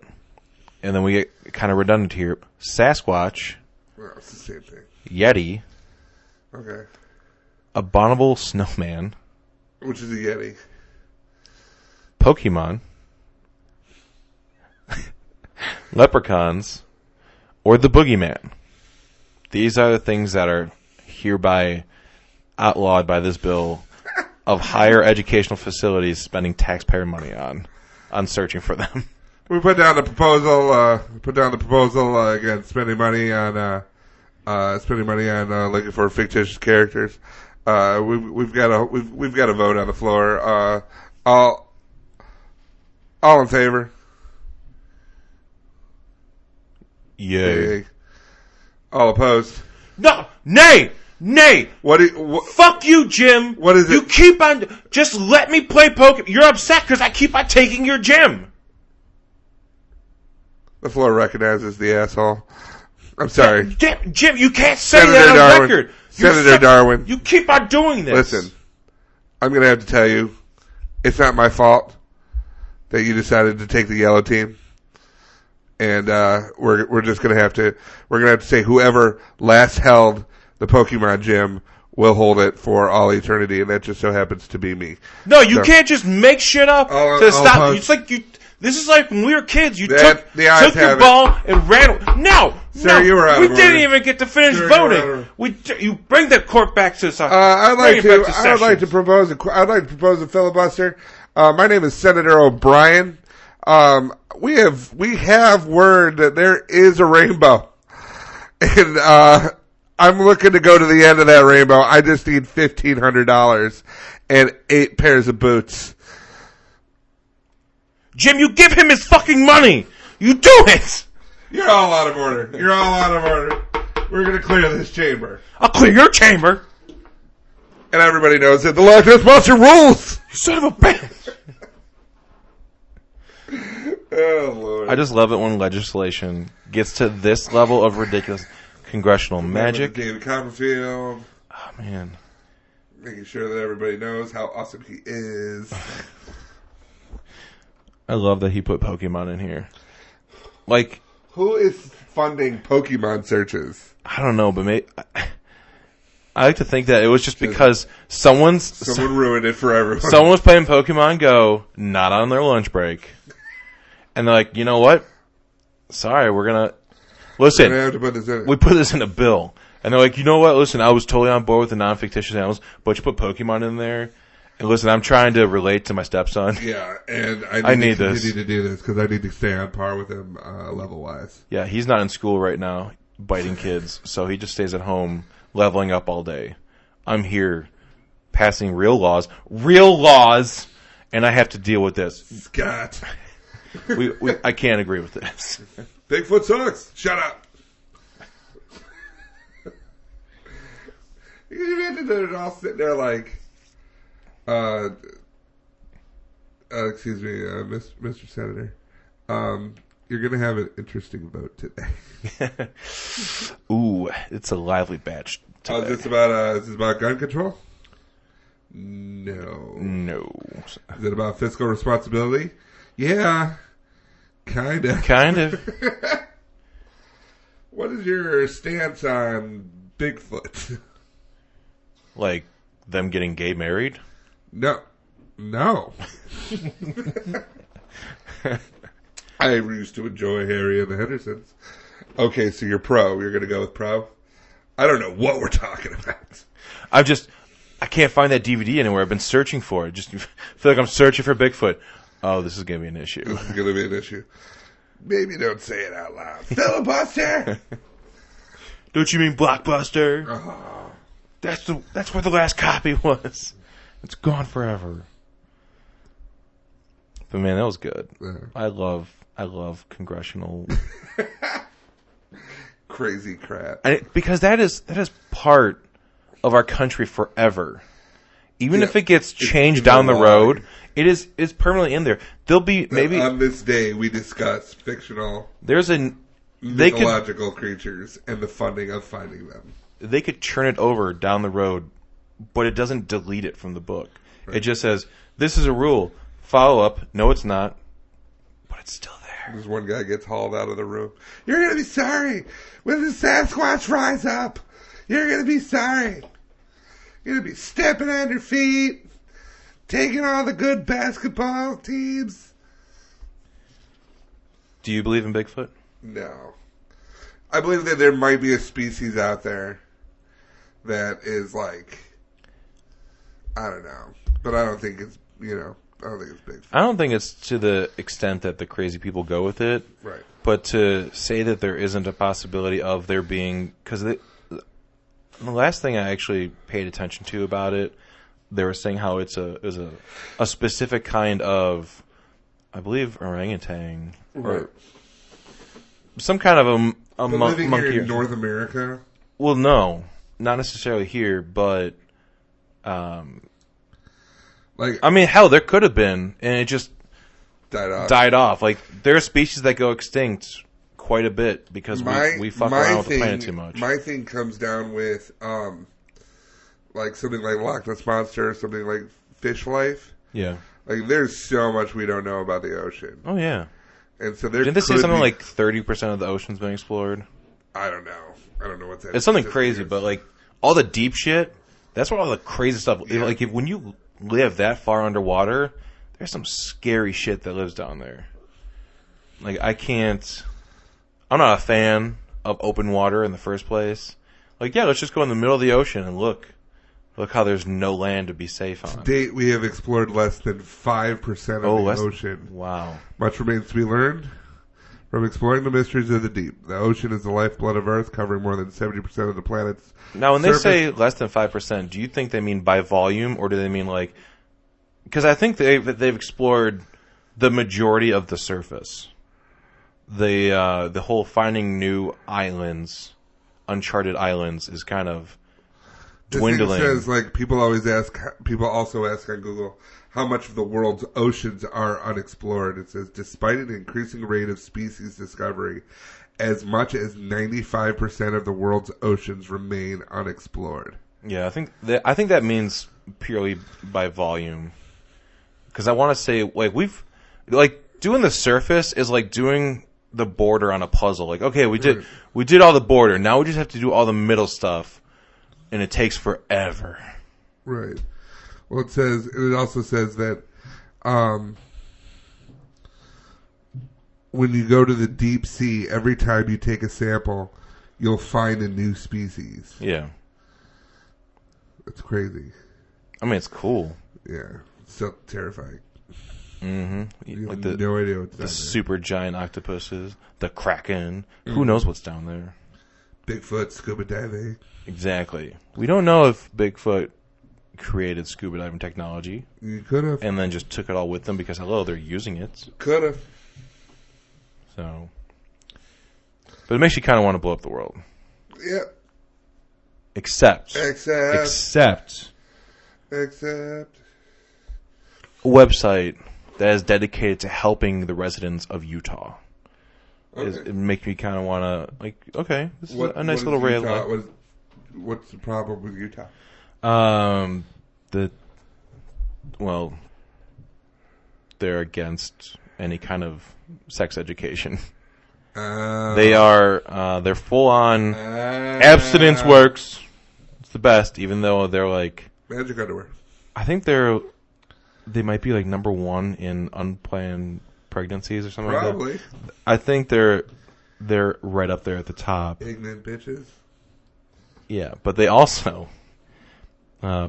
and then we get kind of redundant here. Sasquatch. Well, it's the same thing. Yeti. Okay. Abominable Snowman. Which is a Yeti. Pokemon. Leprechauns. Or the Boogeyman. These are the things that are hereby outlawed by this bill of higher educational facilities spending taxpayer money on searching for them. We put down the proposal. Again, spending money on looking for fictitious characters. We've got a vote on the floor. All in favor? Yay. All opposed? No, nay. Fuck you, Jim. What is it? You keep on. Just let me play Pokemon. You're upset because I keep on taking your gym. The floor recognizes the asshole. I'm sorry. Jim, you can't say Senator that on Darwin. record. Senator Darwin. You keep on doing this. Listen, I'm going to have to tell you, it's not my fault that you decided to take the yellow team. And we're just going to have to say whoever last held the Pokemon gym will hold it for all eternity, and that just so happens to be me. No, you can't just make shit up to stop. It's like you. This is like when we were kids. You took your ball and ran. No, sir, you were out we didn't even get to finish voting. You bring the court back to us. I'd like to propose a filibuster. My name is Senator O'Brien. We have word that there is a rainbow, and I'm looking to go to the end of that rainbow. I just need $1,500 and 8 pairs of boots. Jim, you give him his fucking money. You do it. You're all out of order. We're going to clear this chamber. I'll clear your chamber. And everybody knows that the Loch Ness Monster rules. You son of a bitch. Oh, Lord. I just love it when legislation gets to this level of ridiculous congressional magic. David Copperfield. Oh, man. Making sure that everybody knows how awesome he is. I love that he put Pokemon in here. Like, who is funding Pokemon searches? I don't know, but I like to think that it was just because someone ruined it for everyone. Someone was playing Pokemon Go, not on their lunch break. And they're like, you know what? Sorry, we're going to... Listen, have to put this in. We put this in a bill. And they're like, you know what? Listen, I was totally on board with the non-fictitious animals, but you put Pokemon in there. And listen, I'm trying to relate to my stepson. Yeah, and I need to continue to do this because I need to stay on par with him level-wise. Yeah, he's not in school right now biting kids, so he just stays at home leveling up all day. I'm here passing real laws, and I have to deal with this. Scott. I can't agree with this. Bigfoot sucks. Shut up. You imagine they're all sitting there like, excuse me, Mr. Senator. You're going to have an interesting vote today. Ooh, it's a lively batch today. Is this about gun control? No. Is it about fiscal responsibility? Yeah. Kind of. What is your stance on Bigfoot? Like them getting gay married? No. I used to enjoy Harry and the Hendersons. Okay, so you're pro. You're going to go with pro? I don't know what we're talking about. I can't find that DVD anywhere. I've been searching for it. Just feel like I'm searching for Bigfoot. Oh, this is going to be an issue. This is going to be an issue. Maybe don't say it out loud. Filibuster! Don't you mean Blockbuster? Oh. That's where the last copy was. It's gone forever. But man, that was good. I love congressional crazy crap. Because that is part of our country forever. Even if it gets changed down the road, it's permanently in there. There'll be maybe on this day we discuss fictional mythological creatures and the funding of finding them. They could churn it over down the road, but it doesn't delete it from the book. Right. It just says, this is a rule. Follow up. No, it's not. But it's still there. This one guy gets hauled out of the room. You're going to be sorry when the Sasquatch rise up. You're going to be sorry. You're going to be stepping on your feet, taking all the good basketball teams. Do you believe in Bigfoot? No. I believe that there might be a species out there that is like, I don't know. But I don't think it's, I don't think it's Bigfoot. I don't think it's to the extent that the crazy people go with it. Right. But to say that there isn't a possibility of there being, because the last thing I actually paid attention to about it, they were saying how it's a specific kind of, I believe, orangutan or some kind of a living monkey here in North America. Well, no, not necessarily here, but I mean, hell, there could have been, and it just died off. Like, there are species that go extinct quite a bit because we fuck around with the planet too much. My thing comes down with like something like Loch Ness Monster, something like fish life. Yeah. Like, there's so much we don't know about the ocean. Oh, yeah. And so there Didn't they say something like 30% of the ocean's been explored? I don't know. I don't know what that is. It's something crazy, but like all the deep shit, that's where all the crazy stuff. Yeah. Like when you live that far underwater, there's some scary shit that lives down there. Like I'm not a fan of open water in the first place. Like, yeah, let's just go in the middle of the ocean and look how there's no land to be safe on. To date, we have explored less than 5% of the ocean. Wow. Much remains to be learned from exploring the mysteries of the deep. The ocean is the lifeblood of Earth, covering more than 70% of the planet's Now, when surface. they say less than 5%, do you think they mean by volume, or do they mean like... Because I think they've explored the majority of the surface. The whole finding new islands, uncharted islands, is kind of dwindling. It says, like, people also ask on Google how much of the world's oceans are unexplored. It says, despite an increasing rate of species discovery, as much as 95% of the world's oceans remain unexplored. Yeah, I think that means purely by volume. Because I want to say, like, doing the surface is like doing the border on a puzzle. Like, okay, we did all the border. Now we just have to do all the middle stuff. And it takes forever. Right. Well, it also says that when you go to the deep sea, every time you take a sample, you'll find a new species. Yeah. It's crazy. I mean, it's cool. Yeah. It's so terrifying. Mm-hmm. You Like have no idea what's down the there. super giant octopuses, the kraken. Who knows what's down there? Bigfoot, scuba diving. Exactly. We don't know if Bigfoot created scuba diving technology You could have. and then just took it all with them because, hello, they're using it. Could have. So, but it makes you kind of want to blow up the world. Yep. Except a website that is dedicated to helping the residents of Utah. Okay. It makes me kind of want to, like, okay, this is a nice little ray of light. What's the problem with Utah? They're against any kind of sex education. They're full on abstinence works. It's the best, even though they're like magic underwear. I think they might be like number one in unplanned pregnancies or something Probably. like that. I think they're right up there at the top. Ignorant bitches. Yeah, but they also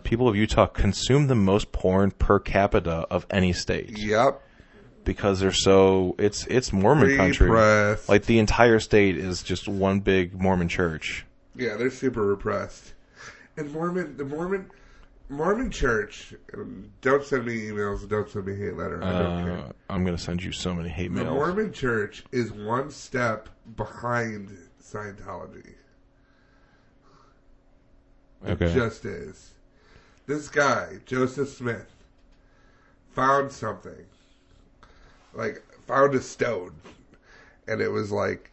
people of Utah consume the most porn per capita of any state. Yep. Because they're so it's Mormon country. Repressed. Like the entire state is just one big Mormon church. Yeah, they're super repressed. And the Mormon church, don't send me emails, don't send me hate letter. I don't care. I'm going to send you so many hate The mails. Mormon church is one step behind Scientology. It Okay. just is. This guy, Joseph Smith, found something. Like, found a stone. And it was like,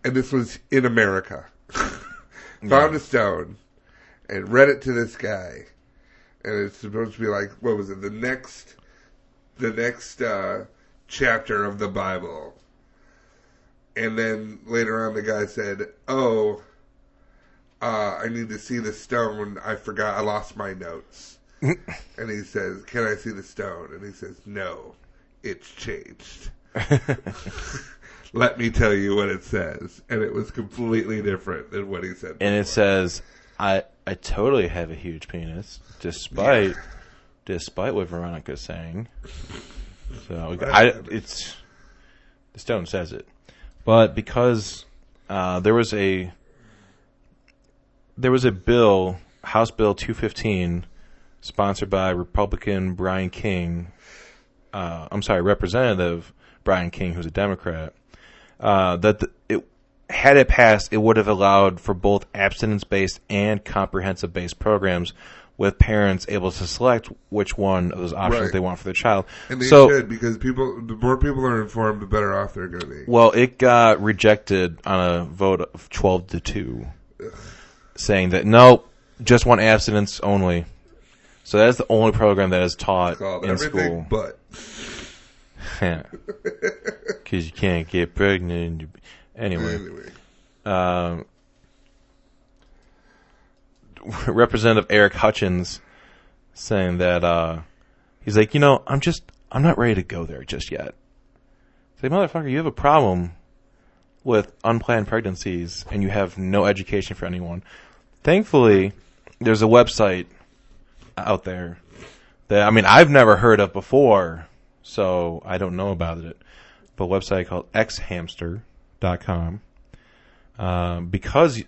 and this was in America. Found a stone and read it to this guy. And it's supposed to be like, what was it? The next chapter of the Bible. And then later on the guy said, I need to see the stone. I forgot. I lost my notes. And he says, can I see the stone? And he says, no, it's changed. Let me tell you what it says. And it was completely different than what he said before. And it says, I totally have a huge penis, despite what Veronica's saying. So the stone says it. But because there was a bill, House Bill 215, sponsored by Representative Brian King, who's a Democrat, had it passed, it would have allowed for both abstinence-based and comprehensive-based programs with parents able to select which one of those options they want for their child. And they should, because the more people are informed, the better off they're going to be. Well, it got rejected on a vote of 12-2, saying that, no, just want abstinence only. So that's the only program that is taught in school. But. Because you can't get pregnant. Anyway. Representative Eric Hutchins saying that he's like, I'm not ready to go there just yet. Say, motherfucker, you have a problem with unplanned pregnancies and you have no education for anyone. Thankfully, there's a website out there that I've never heard of before, so I don't know about it. But a website called xhamster.com. Because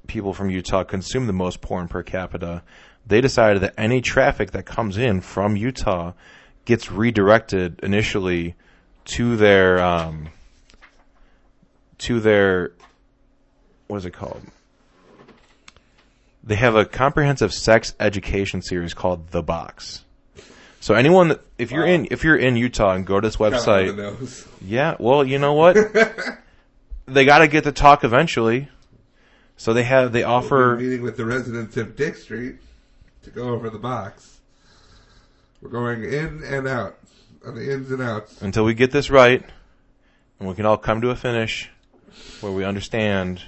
people from Utah consume the most porn per capita, they decided that any traffic that comes in from Utah gets redirected initially to their what is it called? They have a comprehensive sex education series called The Box. So anyone that, if you're in Utah and go to this website, yeah, well, you know what? They got to get to talk eventually. So they offer We'll be meeting with the residents of Dick Street to go over The Box. We're going in and out on the ins and outs until we get this right, and we can all come to a finish where we understand.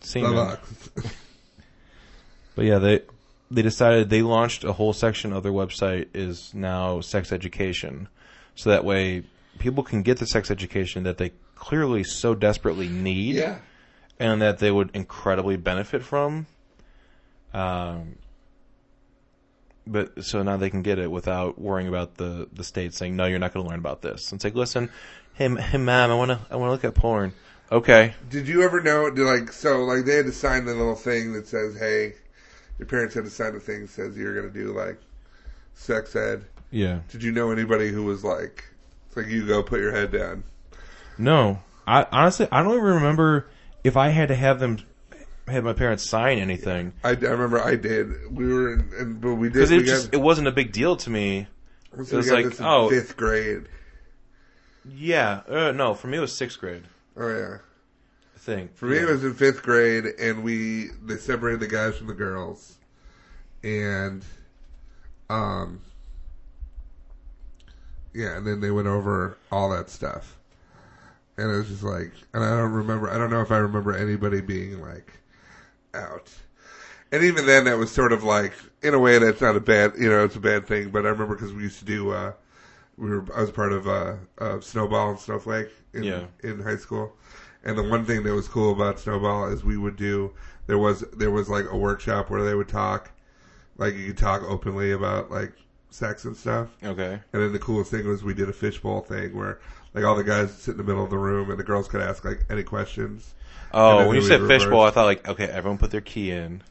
The Box. But yeah, they decided they launched a whole section of their website is now sex education, so that way people can get the sex education that they clearly so desperately need, and that they would incredibly benefit from. But so now they can get it without worrying about the state saying, no, you're not going to learn about this. And it's like, listen, hey ma'am, I want to look at porn. Okay. Did you ever know? They had to sign the little thing that says, hey, your parents had to sign the thing that says you're going to do like sex ed. Yeah. Did you know anybody who was like, it's like you go put your head down? No, I honestly don't even remember if I had to have my parents sign anything. I remember I did. We were, but we did because it wasn't a big deal to me. So it was like, oh, 5th grade. Yeah, no, for me it was 6th grade. Oh yeah, I think for me it was in 5th grade, and they separated the guys from the girls, and and then they went over all that stuff, and it was just like, and I don't know if I remember anybody being like out. And even then, that was sort of like, in a way, that's not a bad, it's a bad thing. But I remember because we used to do, I was part of Snowball and Snowflake in high school. And the one thing that was cool about Snowball is we would do, there was like a workshop where they would talk, like you could talk openly about like sex and stuff. Okay. And then the coolest thing was we did a fishbowl thing where like all the guys would sit in the middle of the room and the girls could ask like any questions. Oh, when you said fishbowl, I thought like, okay, everyone put their key in.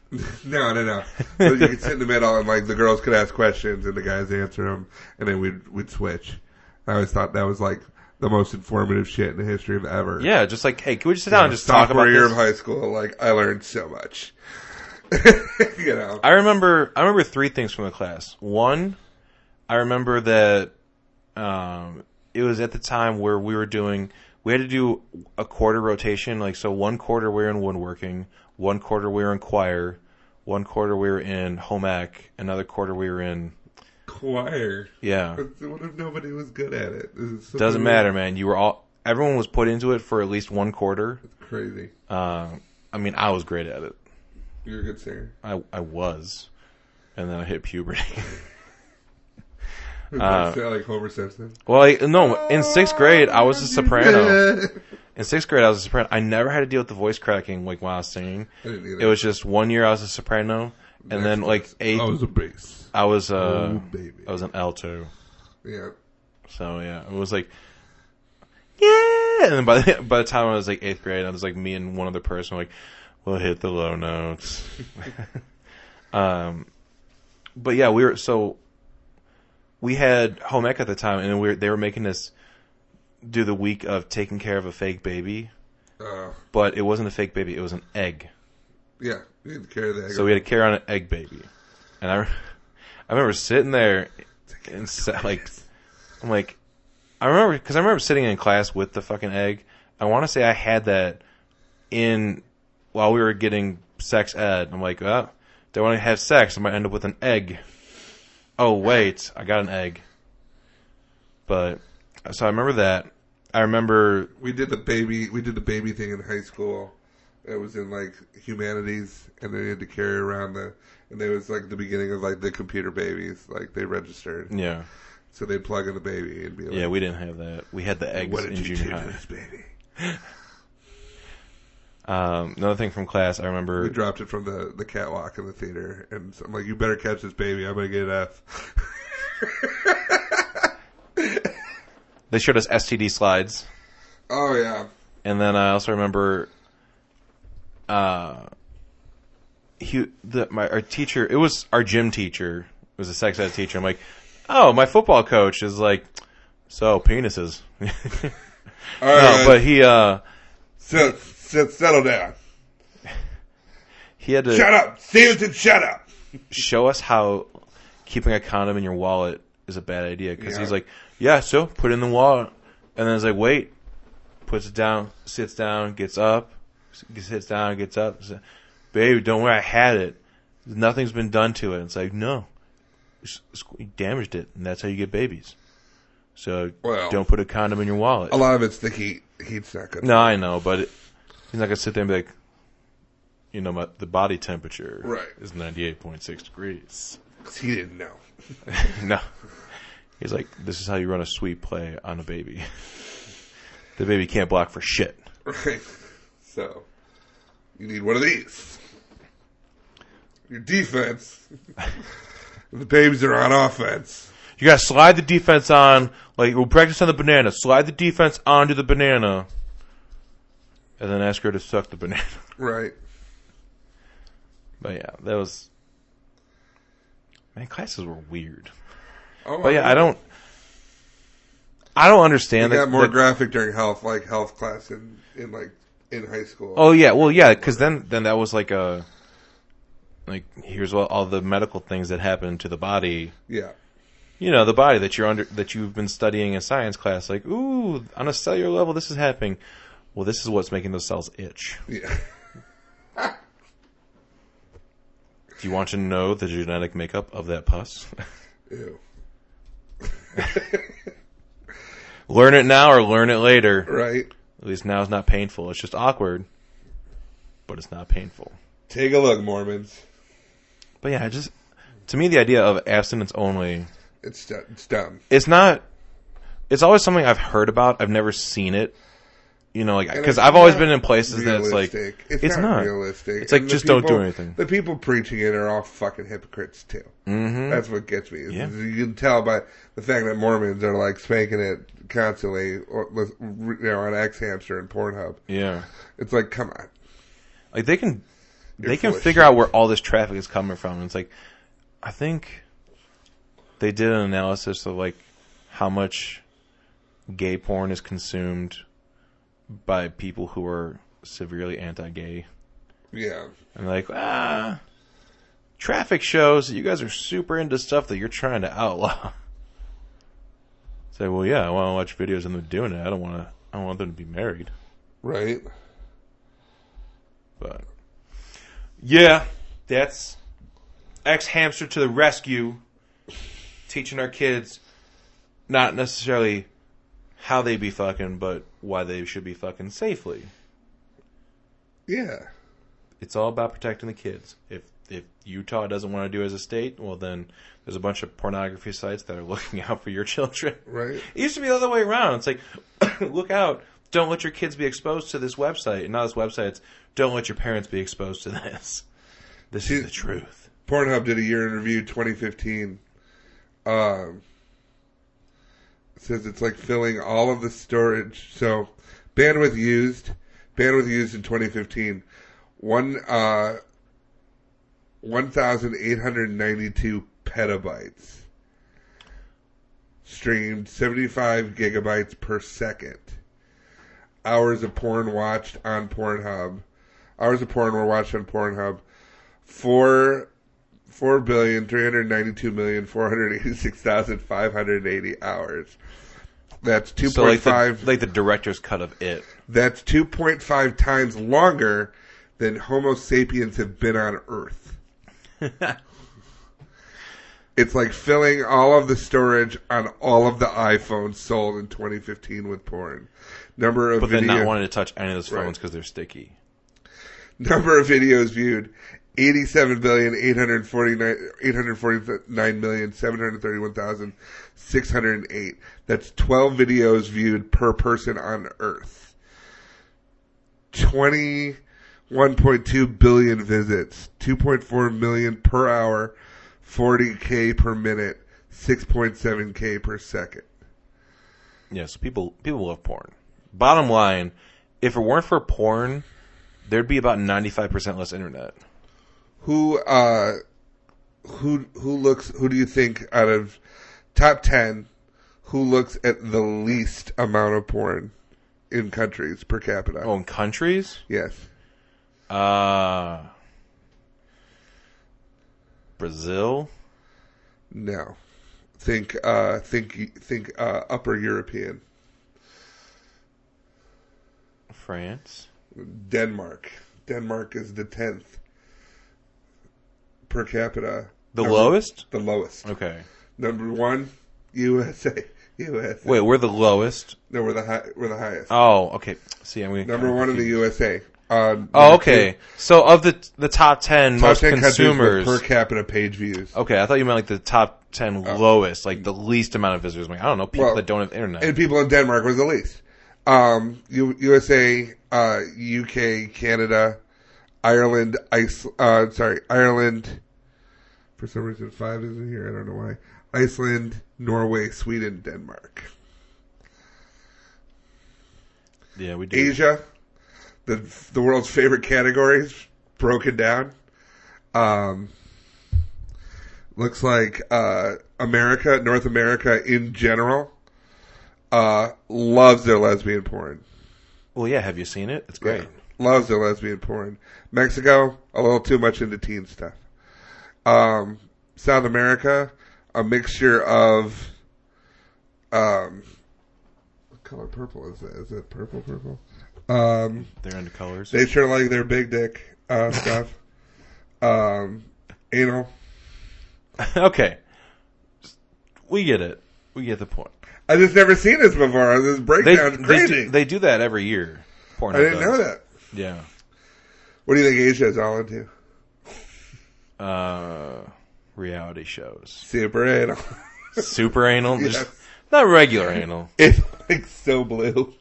No. So you could sit in the middle and like the girls could ask questions and the guys answer them, and then we'd switch. I always thought that was like the most informative shit in the history of ever. Yeah, just like, hey, can we just sit down and just talk about this? Sophomore year of high school, like I learned so much. I remember 3 things from the class. One, I remember that it was at the time where we had to do a quarter rotation. Like, so 1 quarter we were in woodworking, 1 quarter we were in choir, 1 quarter we were in home ec, another quarter we were in choir. Yeah. What if nobody was good at it? Doesn't matter, man. Everyone was put into it for at least 1 quarter. That's crazy. I mean, I was great at it. You're a good singer. I was. And then I hit puberty. Like Homer Simpson. Well, no, in 6th grade, I was a soprano. In 6th grade, I was a soprano. I never had to deal with the voice cracking like while I was singing. I didn't either. It was just 1 year I was a soprano, and then like 8th, I was a bass. I was baby. I was an alto. Yeah. So yeah, it was like, yeah. And then by the time I was like 8th grade, I was like me and one other person like, we'll hit the low notes. But yeah, we had home ec at the time, and they were making us do the week of taking care of a fake baby. But it wasn't a fake baby; it was an egg. Yeah, we had to carry the egg. So we had to carry on an egg baby, and I remember sitting there and I remember sitting in class with the fucking egg. I want to say I had that while we were getting sex ed. I'm like, oh, do I want to have sex? I might end up with an egg. Oh wait, I got an egg. But so I remember that. I remember we did the baby thing in high school. It was in like humanities, and they had to carry around and it was like the beginning of like the computer babies, like they registered. Yeah. So they'd plug in the baby and be like, yeah, we didn't have that. We had the eggs in junior high. This baby? Another thing from class, I remember we dropped it from the catwalk in the theater, and so I'm like, "You better catch this baby. I'm gonna get an F." They showed us STD slides. Oh yeah. And then I also remember, our teacher. It was our gym teacher. It was a sex ed teacher. I'm like, oh, my football coach is like, so penises. All right, but he settle down. He had to Shut up! Stevenson, shut up! show us how keeping a condom in your wallet is a bad idea. Because Yeah. he's like, yeah, so put it in the wallet. And then it's like, wait. Puts it down, sits down, gets up, sits down, gets up. Baby, don't worry, I had it. Nothing's been done to it. It's like, no. You damaged it, and that's how you get babies. So don't put a condom in your wallet. A lot of it's the heat. Heat's not good. No, I know, but he's not going to sit there and be like, the body temperature is 98.6 degrees. 'Cause he didn't know. No. He's like, this is how you run a sweep play on a baby. The baby can't block for shit. Right. So, you need one of these. Your defense. The babies are on offense. You gotta slide the defense on, like, we'll practice on the banana. Slide the defense onto the banana. And then ask her to suck the banana. Right. But yeah, that was... Man, classes were weird. Oh, but yeah, I don't understand that. That Got more graphic during health class in high school. Oh yeah, well yeah, because then that was like here's all the medical things that happen to the body. Yeah. The body that you've been studying in science class. Like, ooh, on a cellular level, this is happening. Well, this is what's making those cells itch. Yeah. Do you want to know the genetic makeup of that pus? Ew. Learn it now or learn it later. Right. At least now it's not painful. It's just awkward, but it's not painful. Take a look, Mormons. But yeah, to me, the idea of abstinence only... It's dumb. It's not... It's always something I've heard about. I've never seen it. Because I've always been in places that it's like... It's not realistic. It's like, just don't do anything. The people preaching it are all fucking hypocrites, too. Mm-hmm. That's what gets me. Yeah. You can tell by the fact that Mormons are, like, spanking it constantly on X Hamster and Pornhub. Yeah. It's like, come on. Like, they can figure out where all this traffic is coming from. And it's like, I think they did an analysis of, like, how much gay porn is consumed by people who are severely anti-gay. Yeah. And like, traffic shows that you guys are super into stuff that you're trying to outlaw. Say, well, yeah, I want to watch videos of them doing it. I don't want them to be married. Right. But yeah, that's X Hamster to the rescue, teaching our kids not necessarily how they be fucking, but why they should be fucking safely. Yeah. It's all about protecting the kids. If Utah doesn't want to do it as a state, well then there's a bunch of pornography sites that are looking out for your children. Right. It used to be the other way around. It's like, look out. Don't let your kids be exposed to this website. And now this website's, don't let your parents be exposed to this. This is the truth. Pornhub did a year in review 2015. It says it's like filling all of the storage. So bandwidth used in 2015, 1,892 petabytes. Streamed 75 gigabytes per second. Hours of porn watched on Pornhub. Hours of porn were watched on Pornhub. 4,392,486,580 hours. That's 2.5. So like the director's cut of it. That's 2.5 times longer than Homo sapiens have been on Earth. It's like filling all of the storage on all of the iPhones sold in 2015 with porn. But then not wanting to touch any of those phones because they're sticky. Number of videos viewed, 87,849,731,608. That's 12 videos viewed per person on Earth. 21.2 billion visits, 2.4 million per hour, 40K per minute, 6.7K per second. Yes, people love porn. Bottom line, if it weren't for porn, there'd be about 95% less internet. Who do you think out of top 10, who looks at the least amount of porn in countries per capita? Oh, in countries? Yes. Brazil? No. Think Upper European. France? Denmark. Denmark is the 10th per capita. The lowest? The lowest. Okay. Number 1, USA. Wait, we're the lowest? No, we're the highest. Oh, okay. See, I'm gonna Number 1 in the USA. Okay. Two, So of the top 10 most 10 consumers per capita page views. Okay, I thought you meant like the top 10 lowest, like the least amount of visitors. Like, I don't know, people that don't have internet. And people in Denmark was the least. USA, UK, Canada, Ireland, Ireland. For some reason, 5 isn't here. I don't know why. Iceland, Norway, Sweden, Denmark. Yeah, we do. Asia, the world's favorite categories broken down. Looks like North America in general, loves their lesbian porn. Well, yeah, have you seen it? It's great. Yeah, loves their lesbian porn. Mexico, a little too much into teen stuff. South America, a mixture of, what color purple is that? Is it purple? They're into colors. They sure like their big dick stuff. Anal. Okay. We get it. We get the point. I just never seen this before. This breakdown is crazy. They do that every year. Pornhub I didn't does. know that. Yeah. What do you think Asia is all into? Reality shows. Super anal. Super anal? Yes. Just not regular anal. It's like so blue.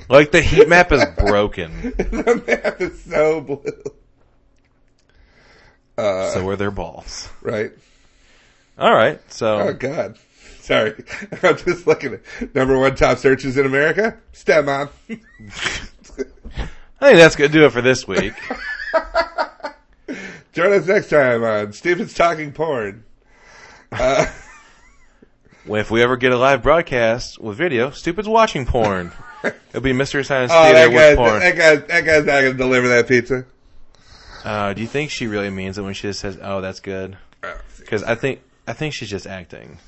Like the heat map is broken. The map is so blue. So are their balls. Right? All right. So Oh, God. Sorry. I'm just looking at number 1 top searches in America. Stepmom. I think that's going to do it for this week. Join us next time on Stephen's Talking Porn. If we ever get a live broadcast with video, Stupid's watching porn. It'll be Mystery Science Oh, Theater with porn. that guy's not going to deliver that pizza. Do you think she really means it when she just says, "Oh, that's good"? Because I think she's just acting.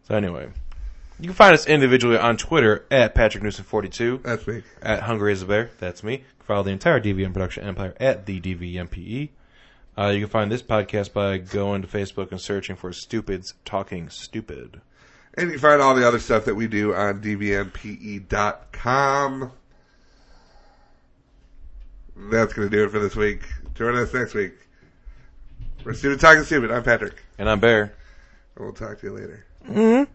So anyway, you can find us individually on Twitter at PatrickNewsom42. That's me. At Hungry as a Bear. That's me. You can follow the entire DVM production empire at the DVMPE. You can find this podcast by going to Facebook and searching for Stupids Talking Stupid. And you can find all the other stuff that we do on dvmpe.com. That's going to do it for this week. Join us next week. We're Stupid Talking Stupid. I'm Patrick. And I'm Bear. And we'll talk to you later. Mm-hmm.